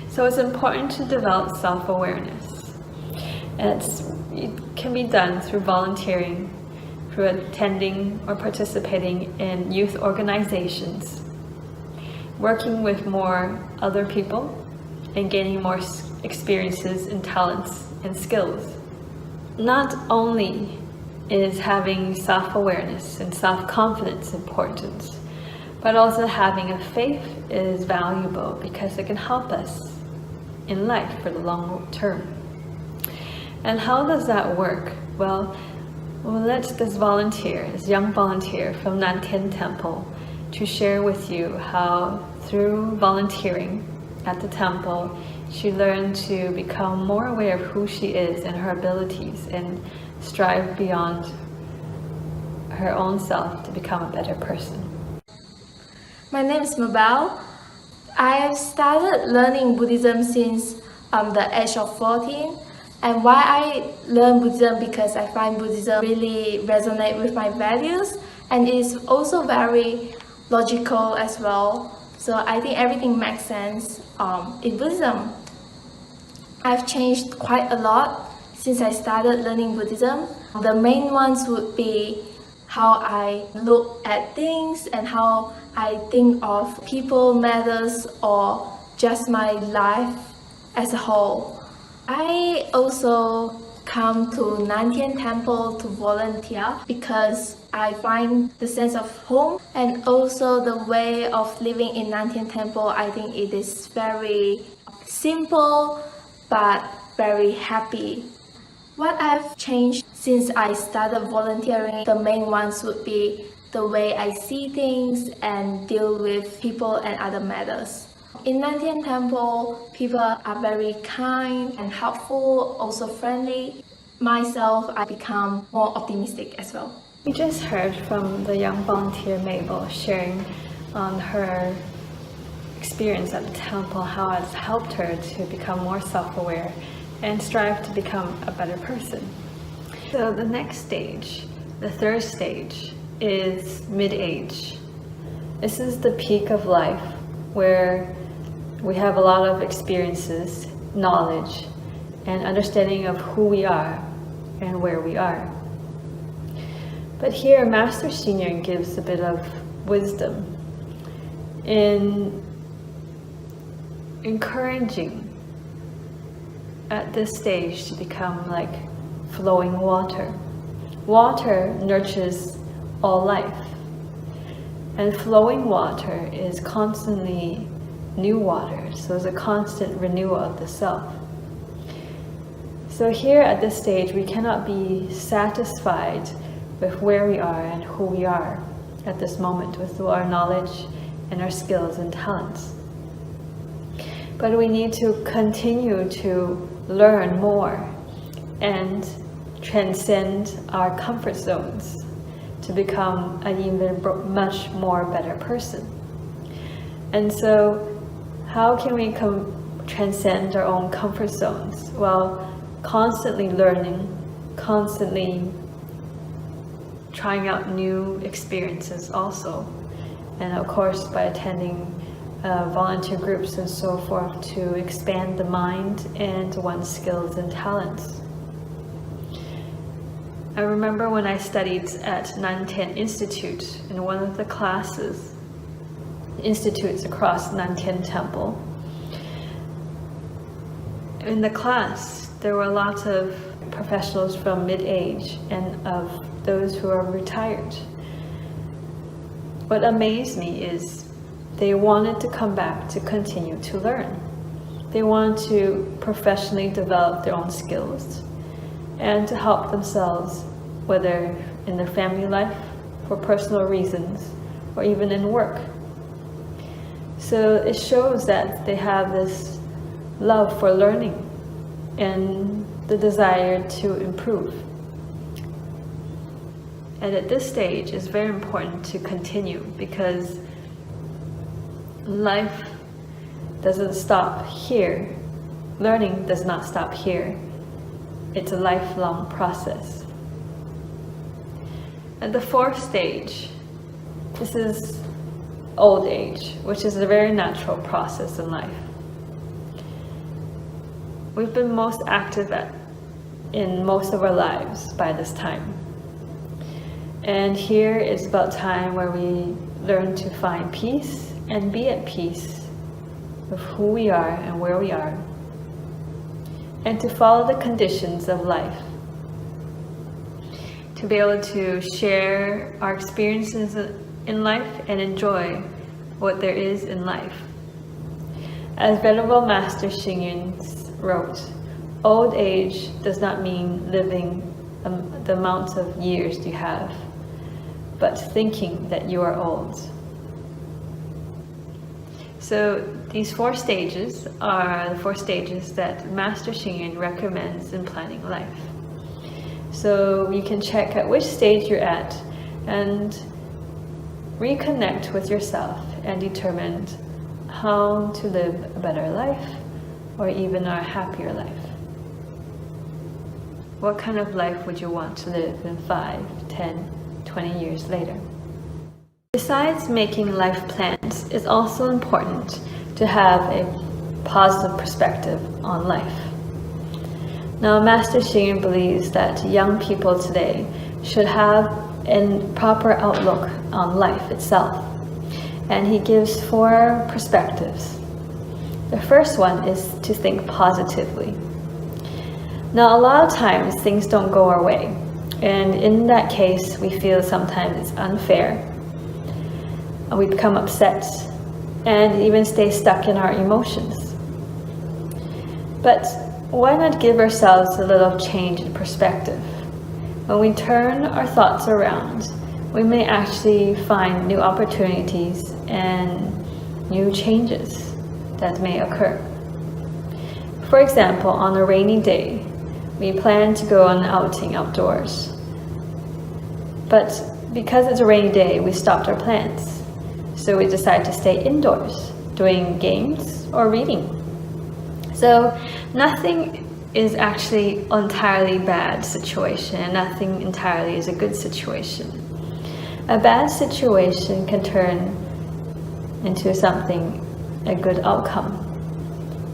So it's important to develop self-awareness. And it can be done through volunteering, through attending or participating in youth organizations, working with more other people, and gaining more experiences and talents and skills. Not only is having self-awareness and self-confidence important, but also having a faith is valuable because it can help us in life for the long term. And how does that work? Well, let's this young volunteer from Nantian Temple, to share with you how through volunteering at the temple, she learned to become more aware of who she is and her abilities and strive beyond her own self to become a better person. My name is Mabel. I have started learning Buddhism since the age of 14. And why I learn Buddhism, because I find Buddhism really resonate with my values, and it's also very logical as well. So I think everything makes sense in Buddhism. I've changed quite a lot since I started learning Buddhism. The main ones would be how I look at things and how I think of people, matters, or just my life as a whole. I also come to Nantian Temple to volunteer because I find the sense of home and also the way of living in Nantian Temple. I think it is very simple but very happy. What I've changed since I started volunteering, the main ones would be the way I see things and deal with people and other matters. In Nantian Temple, people are very kind and helpful, also friendly. Myself, I become more optimistic as well. We just heard from the young volunteer Mabel sharing on her experience at the temple, how it's helped her to become more self-aware and strive to become a better person. So the next stage, the third stage, is mid-age. This is the peak of life where we have a lot of experiences, knowledge, and understanding of who we are and where we are. But here, Master Senior gives a bit of wisdom in encouraging at this stage to become like flowing water. Water nurtures all life, and flowing water is constantly new water, so there's a constant renewal of the self. So here at this stage, we cannot be satisfied with where we are and who we are at this moment with our knowledge and our skills and talents. But we need to continue to learn more and transcend our comfort zones to become an even much more better person. And so how can we transcend our own comfort zones? Well, constantly learning, constantly trying out new experiences also. And of course, by attending volunteer groups and so forth to expand the mind and one's skills and talents. I remember when I studied at Nantian Institute in one of the classes, institutes across Nantian Temple. In the class, there were lots of professionals from mid-age and of those who are retired. What amazed me is they wanted to come back to continue to learn. They wanted to professionally develop their own skills. and to help themselves, whether in their family life, for personal reasons, or even in work. So it shows that they have this love for learning and the desire to improve. And at this stage, it's very important to continue, because life doesn't stop here. Learning does not stop here. It's a lifelong process. At the fourth stage, this is old age, which is a very natural process in life. We've been most active in most of our lives by this time. And here is about time where we learn to find peace and be at peace with who we are and where we are, and to follow the conditions of life, to be able to share our experiences in life and enjoy what there is in life. As Venerable Master Xing Yun wrote, old age does not mean living the amount of years you have, but thinking that you are old. So these 4 stages are the 4 stages that Master Xing Yun recommends in planning life. So you can check at which stage you're at and reconnect with yourself and determine how to live a better life or even a happier life. What kind of life would you want to live in 5, 10, 20 years later? Besides making life plans, it's also important to have a positive perspective on life. Now, Master Xing Yun believes that young people today should have a proper outlook on life itself, and he gives 4 perspectives. The first one is to think positively. Now, a lot of times things don't go our way, and in that case we feel sometimes it's unfair. We become upset and even stay stuck in our emotions. But why not give ourselves a little change in perspective? When we turn our thoughts around, we may actually find new opportunities and new changes that may occur. For example, on a rainy day, we plan to go on an outing outdoors. But because it's a rainy day, we stopped our plans. So we decided to stay indoors, doing games or reading. So nothing is actually entirely bad situation, and nothing entirely is a good situation. A bad situation can turn into something, a good outcome.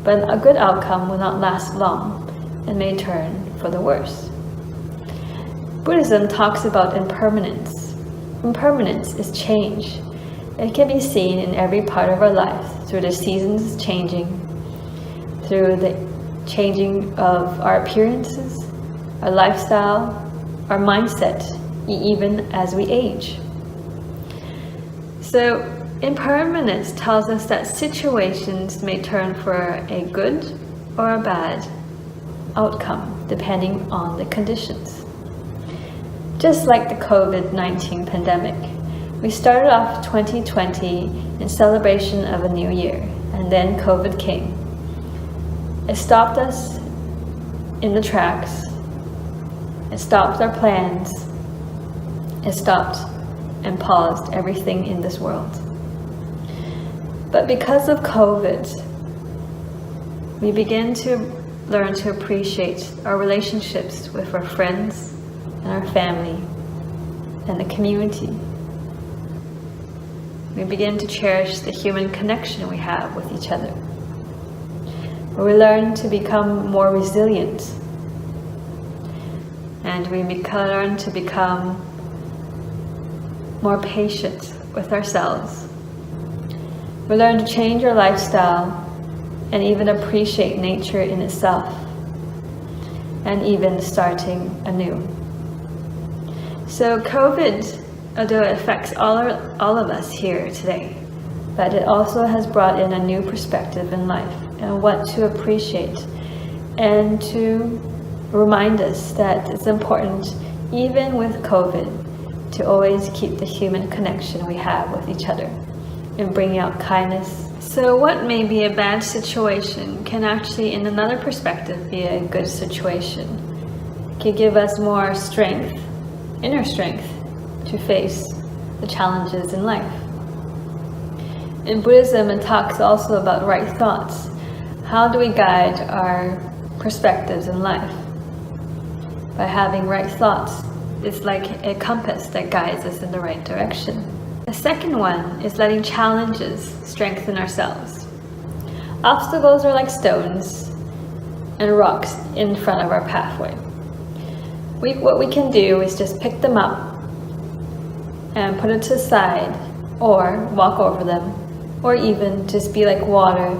But a good outcome will not last long and may turn for the worse. Buddhism talks about impermanence. Impermanence is change. It can be seen in every part of our life, through the seasons changing, through the changing of our appearances, our lifestyle, our mindset, even as we age. So impermanence tells us that situations may turn for a good or a bad outcome depending on the conditions. Just like the COVID-19 pandemic, we started off 2020 in celebration of a new year, and then COVID came. It stopped us in the tracks. It stopped our plans. It stopped and paused everything in this world. But because of COVID, we begin to learn to appreciate our relationships with our friends and our family and the community. We begin to cherish the human connection we have with each other. We learn to become more resilient, and we learn to become more patient with ourselves. We learn to change our lifestyle and even appreciate nature in itself, and even starting anew. So COVID, although it affects all of us here today, but it also has brought in a new perspective in life and what to appreciate and to remind us that it's important, even with COVID, to always keep the human connection we have with each other and bring out kindness. So what may be a bad situation can actually, in another perspective, be a good situation. It can give us more strength, inner strength, to face the challenges in life. In Buddhism, it talks also about right thoughts. How do we guide our perspectives in life? By having right thoughts. It's like a compass that guides us in the right direction. The second one is letting challenges strengthen ourselves. Obstacles are like stones and rocks in front of our pathway. What we can do is just pick them up and put it to the side, or walk over them, or even just be like water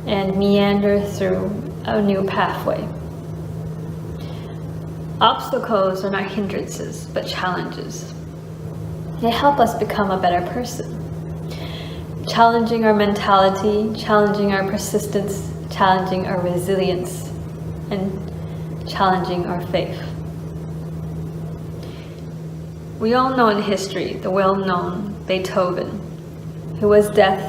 and meander through a new pathway. Obstacles are not hindrances, but challenges. They help us become a better person. Challenging our mentality, challenging our persistence, challenging our resilience, and challenging our faith. We all know in history the well-known Beethoven, who was deaf,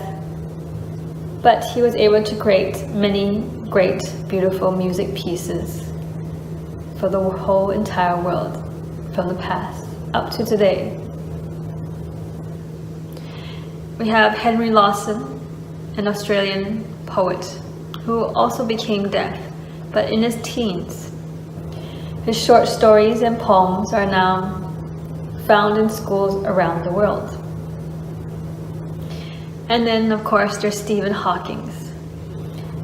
but he was able to create many great, beautiful music pieces for the whole entire world, from the past up to today. We have Henry Lawson, an Australian poet, who also became deaf, but in his teens. His short stories and poems are now found in schools around the world. And then, of course, there's Stephen Hawkings.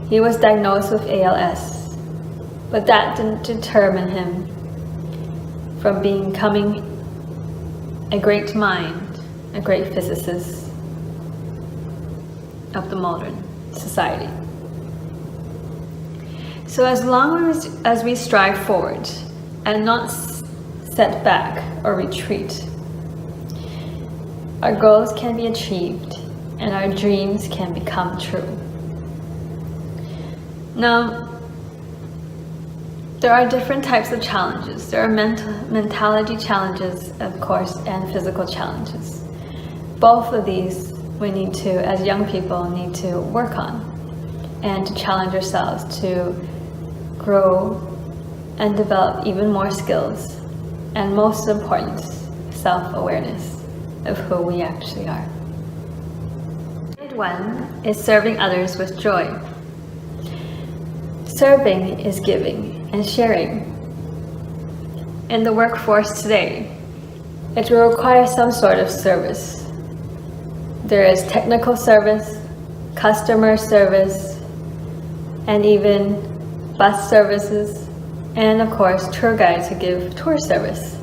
He was diagnosed with ALS, but that didn't determine him from becoming a great mind, a great physicist of the modern society. So as long as we strive forward and not set back or retreat, our goals can be achieved and our dreams can become true. Now, there are different types of challenges. There are mentality challenges, of course, and physical challenges. Both of these we need to, as young people, need to work on and to challenge ourselves to grow and develop even more skills, and most important, self-awareness of who we actually are. The third one is serving others with joy. Serving is giving and sharing. In the workforce today, it will require some sort of service. There is technical service, customer service, and even bus services, and of course tour guides who give tour service.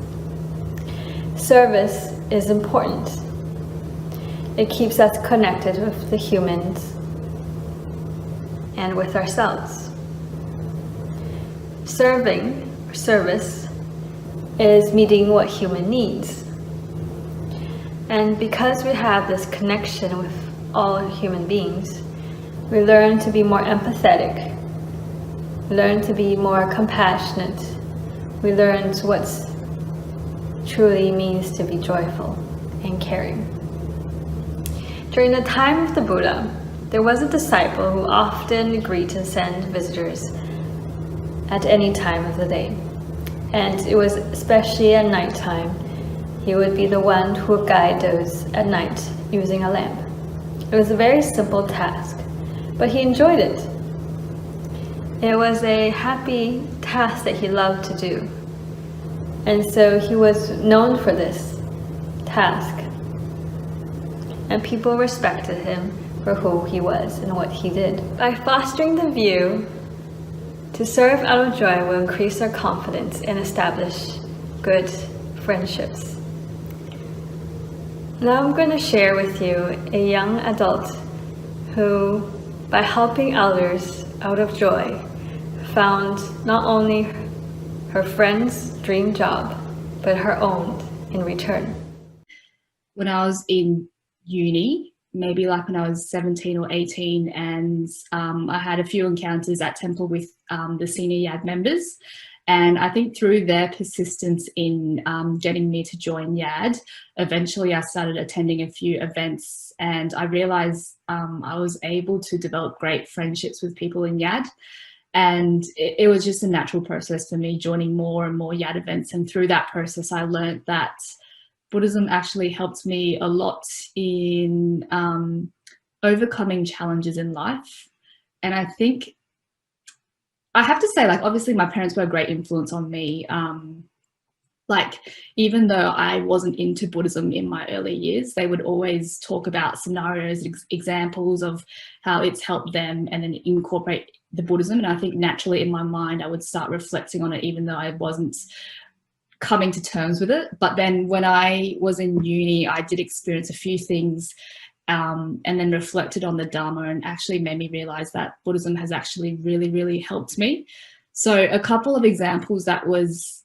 Service is important. It keeps us connected with the humans and with ourselves. Service is meeting what human needs. And because we have this connection with all human beings, we learn to be more empathetic, learn to be more compassionate, we learn what truly means to be joyful and caring. During the time of the Buddha, there was a disciple who often agreed to send visitors at any time of the day. And it was especially at nighttime. He would be the one who would guide those at night using a lamp. It was a very simple task, but he enjoyed it. It was a happy task that he loved to do. And so he was known for this task. And people respected him for who he was and what he did. By fostering the view to serve out of joy will increase our confidence and establish good friendships. Now I'm going to share with you a young adult who, by helping others out of joy, found not only her friend's dream job, but her own in return. When I was in uni, maybe like when I was 17 or 18, and I had a few encounters at temple with the senior YAD members, And I think through their persistence in getting me to join YAD, eventually I started attending a few events, and I realized I was able to develop great friendships with people in YAD. And it was just a natural process for me joining more and more YAD events. And through that process, I learned that Buddhism actually helped me a lot in overcoming challenges in life. And I think I have to say, like, obviously my parents were a great influence on me. Like, even though I wasn't into Buddhism in my early years, they would always talk about scenarios, examples of how it's helped them, and then incorporate the Buddhism. And I think naturally in my mind, I would start reflecting on it, even though I wasn't coming to terms with it. But then when I was in uni, I did experience a few things and then reflected on the Dharma, and actually made me realize that Buddhism has actually really, really helped me. So a couple of examples that was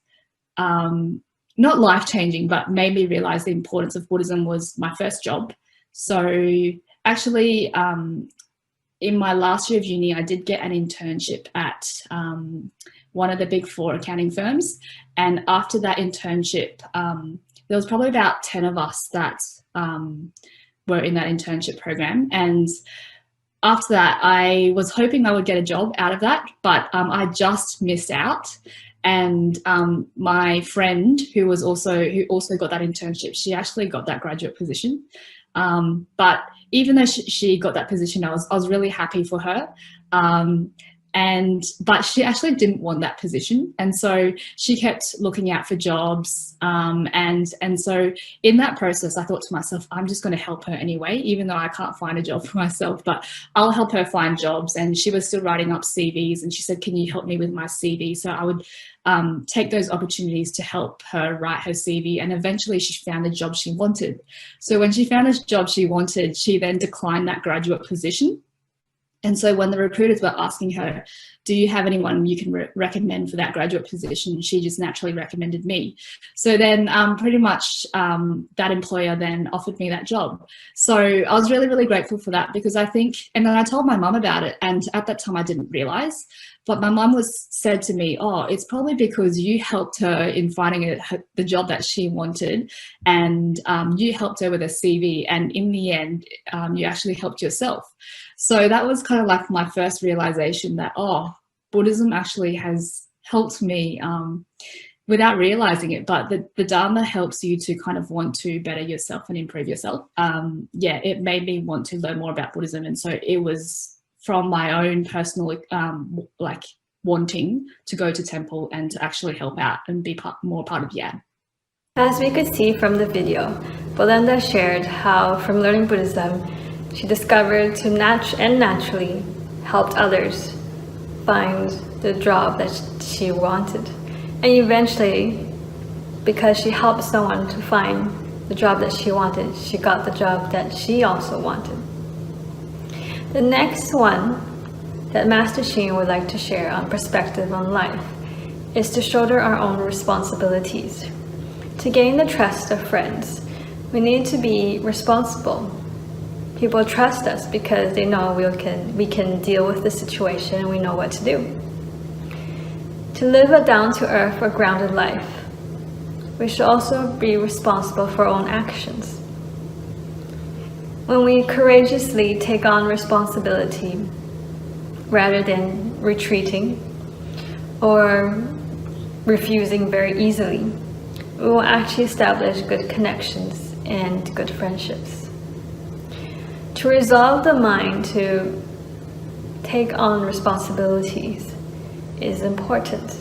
not life-changing, but made me realize the importance of Buddhism was my first job. So actually, in my last year of uni, I did get an internship at one of the big 4 accounting firms. And after that internship, there was probably about 10 of us that were in that internship program. And after that, I was hoping I would get a job out of that, but I just missed out. And my friend who also got that internship, she actually got that graduate position. But even though she got that position, I was really happy for her. But she actually didn't want that position, and so she kept looking out for jobs. And so in that process, I thought to myself, I'm just going to help her anyway, even though I can't find a job for myself. But I'll help her find jobs. And she was still writing up CVs, and she said, "Can you help me with my CV?" So I would take those opportunities to help her write her CV, and eventually she found the job she wanted. So when she found a job she wanted, she then declined that graduate position. And so when the recruiters were asking her, "Do you have anyone you can recommend for that graduate position?" she just naturally recommended me. So then pretty much that employer then offered me that job. So I was really, really grateful for that, because I think, and then I told my mum about it, and at that time I didn't realize, but my mum said to me, "Oh, it's probably because you helped her in finding the job that she wanted, and you helped her with a CV, and in the end, you actually helped yourself." So that was kind of like my first realization that, oh, Buddhism actually has helped me without realizing it, but the Dharma helps you to kind of want to better yourself and improve yourself. Yeah, it made me want to learn more about Buddhism. And so it was from my own personal like wanting to go to temple and to actually help out and be more part of YAD. As we could see from the video, Belinda shared how from learning Buddhism, she discovered to naturally helped others find the job that she wanted. And eventually, because she helped someone to find the job that she wanted, she got the job that she also wanted. The next one that Master Xing would like to share on perspective on life is to shoulder our own responsibilities. To gain the trust of friends, we need to be responsible. People trust us because they know we can deal with the situation and we know what to do. To live a down-to-earth or grounded life, we should also be responsible for our own actions. When we courageously take on responsibility rather than retreating or refusing very easily, we will actually establish good connections and good friendships. To resolve the mind to take on responsibilities is important.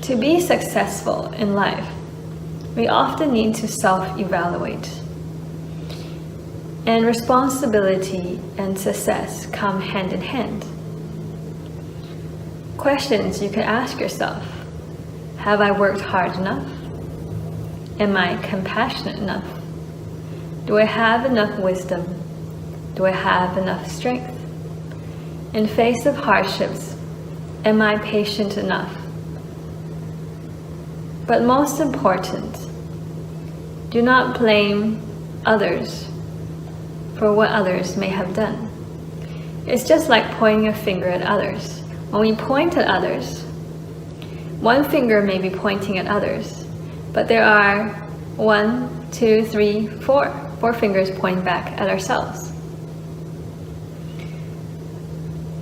To be successful in life, we often need to self-evaluate. And responsibility and success come hand in hand. Questions you can ask yourself: have I worked hard enough? Am I compassionate enough? Do I have enough wisdom? Do I have enough strength? In face of hardships, am I patient enough? But most important, do not blame others for what others may have done. It's just like pointing a finger at others. When we point at others, one finger may be pointing at others, but there are 1, 2, 3, 4 fingers pointing back at ourselves.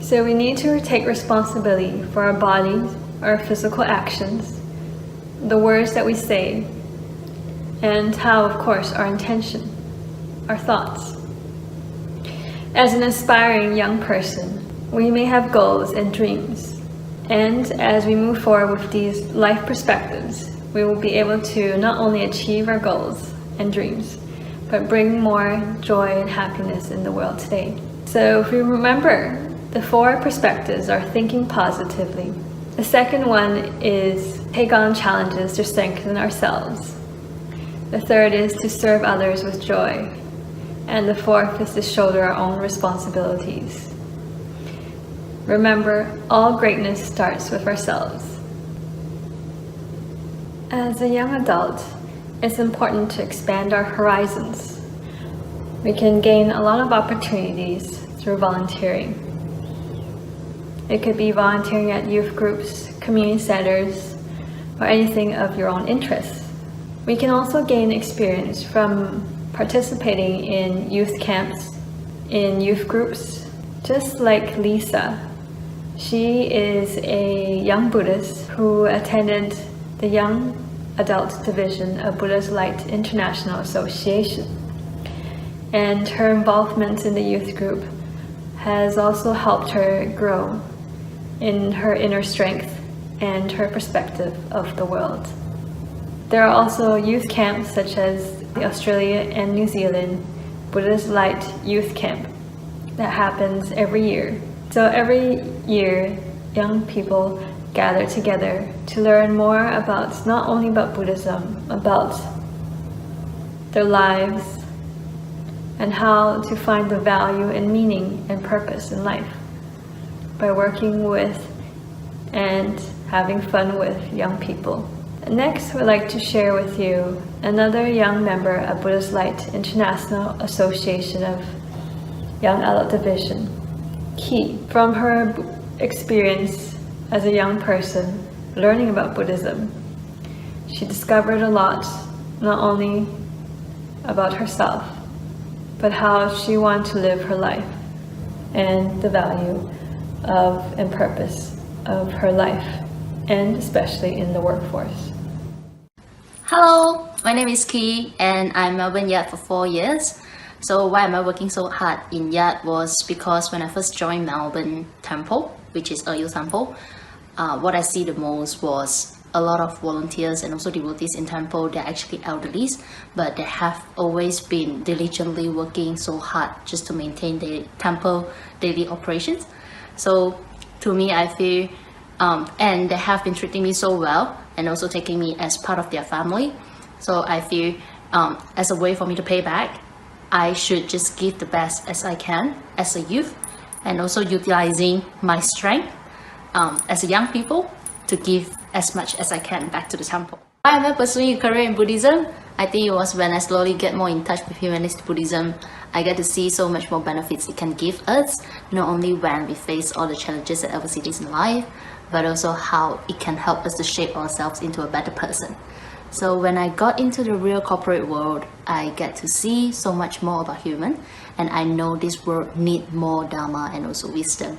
So we need to take responsibility for our bodies, our physical actions, the words that we say, and how, of course, our intention, our thoughts. As an aspiring young person, we may have goals and dreams, and as we move forward with these life perspectives, we will be able to not only achieve our goals and dreams, but bring more joy and happiness in the world today. So if we remember, the 4 perspectives are thinking positively. The second one is take on challenges to strengthen ourselves. The third is to serve others with joy. And the 4th is to shoulder our own responsibilities. Remember, all greatness starts with ourselves. As a young adult, it's important to expand our horizons. We can gain a lot of opportunities through volunteering. It could be volunteering at youth groups, community centers, or anything of your own interest. We can also gain experience from participating in youth camps, in youth groups, just like Lisa. She is a young Buddhist who attended the Young Adult Division of Buddhist Light International Association. And her involvement in the youth group has also helped her grow in her inner strength and her perspective of the world. There are also youth camps such as the Australia and New Zealand Buddhist Light Youth Camp that happens every year. So every year, young people gather together to learn more about, not only about Buddhism, about their lives and how to find the value and meaning and purpose in life by working with and having fun with young people. Next, we'd like to share with you another young member of Buddhist Light International Association of Young Adult Division, Ki. From her experience as a young person learning about Buddhism, she discovered a lot, not only about herself, but how she wanted to live her life and the value of and purpose of her life, and especially in the workforce. Hello, my name is Ki and I'm Melbourne Yard for 4 years. So why am I working so hard in Yard was because when I first joined Melbourne Temple, which is a youth temple, what I see the most was a lot of volunteers and also devotees in temple. They're actually elderlies, but they have always been diligently working so hard just to maintain the temple daily operations. So to me, I feel, and they have been treating me so well and also taking me as part of their family. So I feel as a way for me to pay back, I should just give the best as I can as a youth, and also utilizing my strength as a young people to give as much as I can back to the temple. Why am I pursuing a career in Buddhism? I think it was when I slowly get more in touch with humanist Buddhism, I get to see so much more benefits it can give us, not only when we face all the challenges and adversities in life, but also how it can help us to shape ourselves into a better person. So when I got into the real corporate world, I get to see so much more about human, and I know this world needs more Dharma and also wisdom.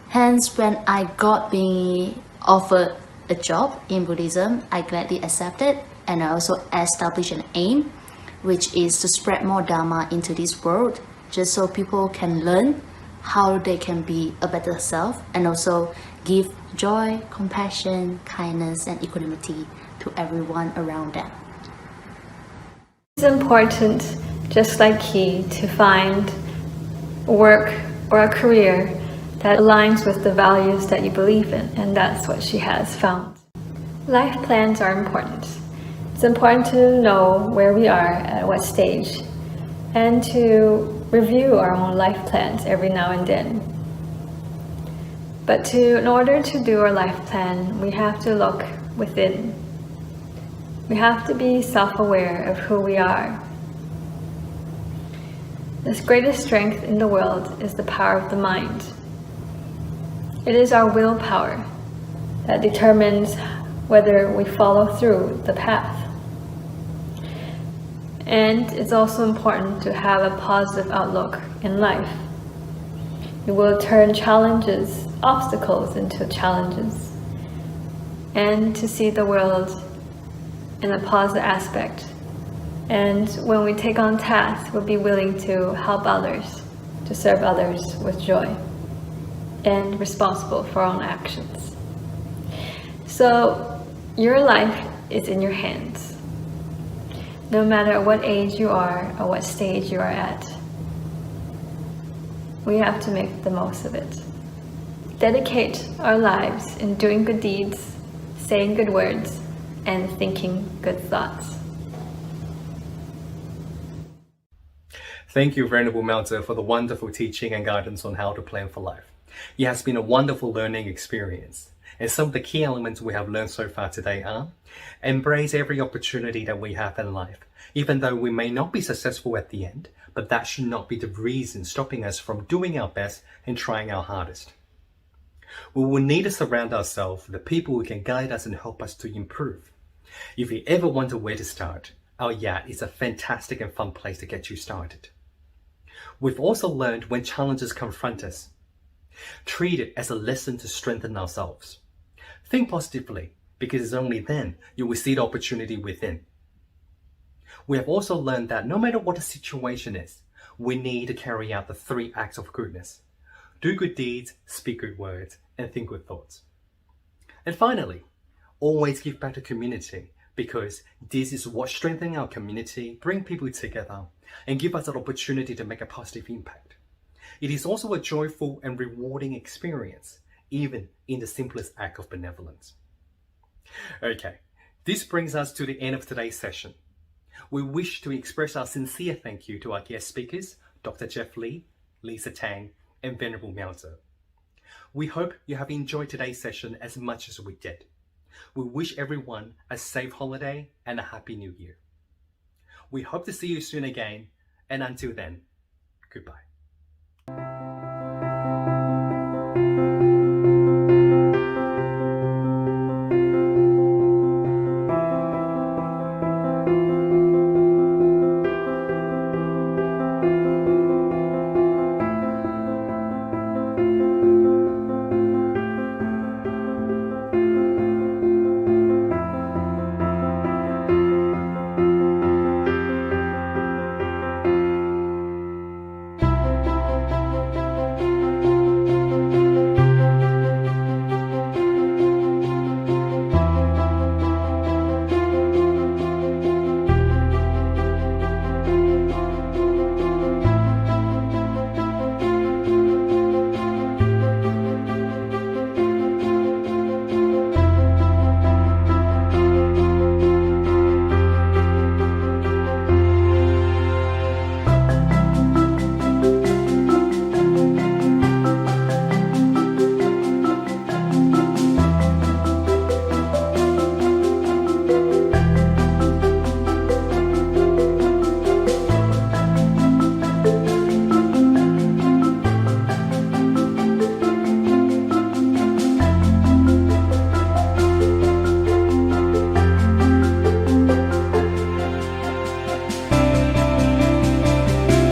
Hence, when I got being offered a job in Buddhism, I gladly accepted, and I also established an aim, which is to spread more Dharma into this world, just so people can learn how they can be a better self, and also give joy, compassion, kindness, and equanimity to everyone around them. It's important, just like Ki, to find work or a career that aligns with the values that you believe in, and that's what she has found. Life plans are important. It's important to know where we are at what stage, and to review our own life plans every now and then. But in order to do our life plan, we have to look within. We have to be self-aware of who we are. The greatest strength in the world is the power of the mind. It is our willpower that determines whether we follow through the path. And it's also important to have a positive outlook in life. You will turn challenges, obstacles into challenges, and to see the world in a positive aspect. And when we take on tasks, we'll be willing to help others, to serve others with joy, and responsible for our own actions. So your life is in your hands. No matter what age you are or what stage you are at, we have to make the most of it. Dedicate our lives in doing good deeds, saying good words, and thinking good thoughts. Thank you, Venerable Melter, for the wonderful teaching and guidance on how to plan for life. It has been a wonderful learning experience. And some of the key elements we have learned so far today are: embrace every opportunity that we have in life, even though we may not be successful at the end, but that should not be the reason stopping us from doing our best and trying our hardest. We will need to surround ourselves with the people who can guide us and help us to improve. If you ever wonder where to start, our yacht is a fantastic and fun place to get you started. We've also learned when challenges confront us, treat it as a lesson to strengthen ourselves. Think positively, because it's only then you will see the opportunity within. We have also learned that no matter what the situation is, we need to carry out the 3 acts of goodness: do good deeds, speak good words, and think good thoughts. And finally, always give back to community, because this is what strengthens our community, bring people together, and give us an opportunity to make a positive impact. It is also a joyful and rewarding experience, even in the simplest act of benevolence. Okay, this brings us to the end of today's session. We wish to express our sincere thank you to our guest speakers, Dr. Jeff Lee, Lisa Tang, and Venerable Melter. We hope you have enjoyed today's session as much as we did. We wish everyone a safe holiday and a happy new year. We hope to see you soon again, and until then, goodbye.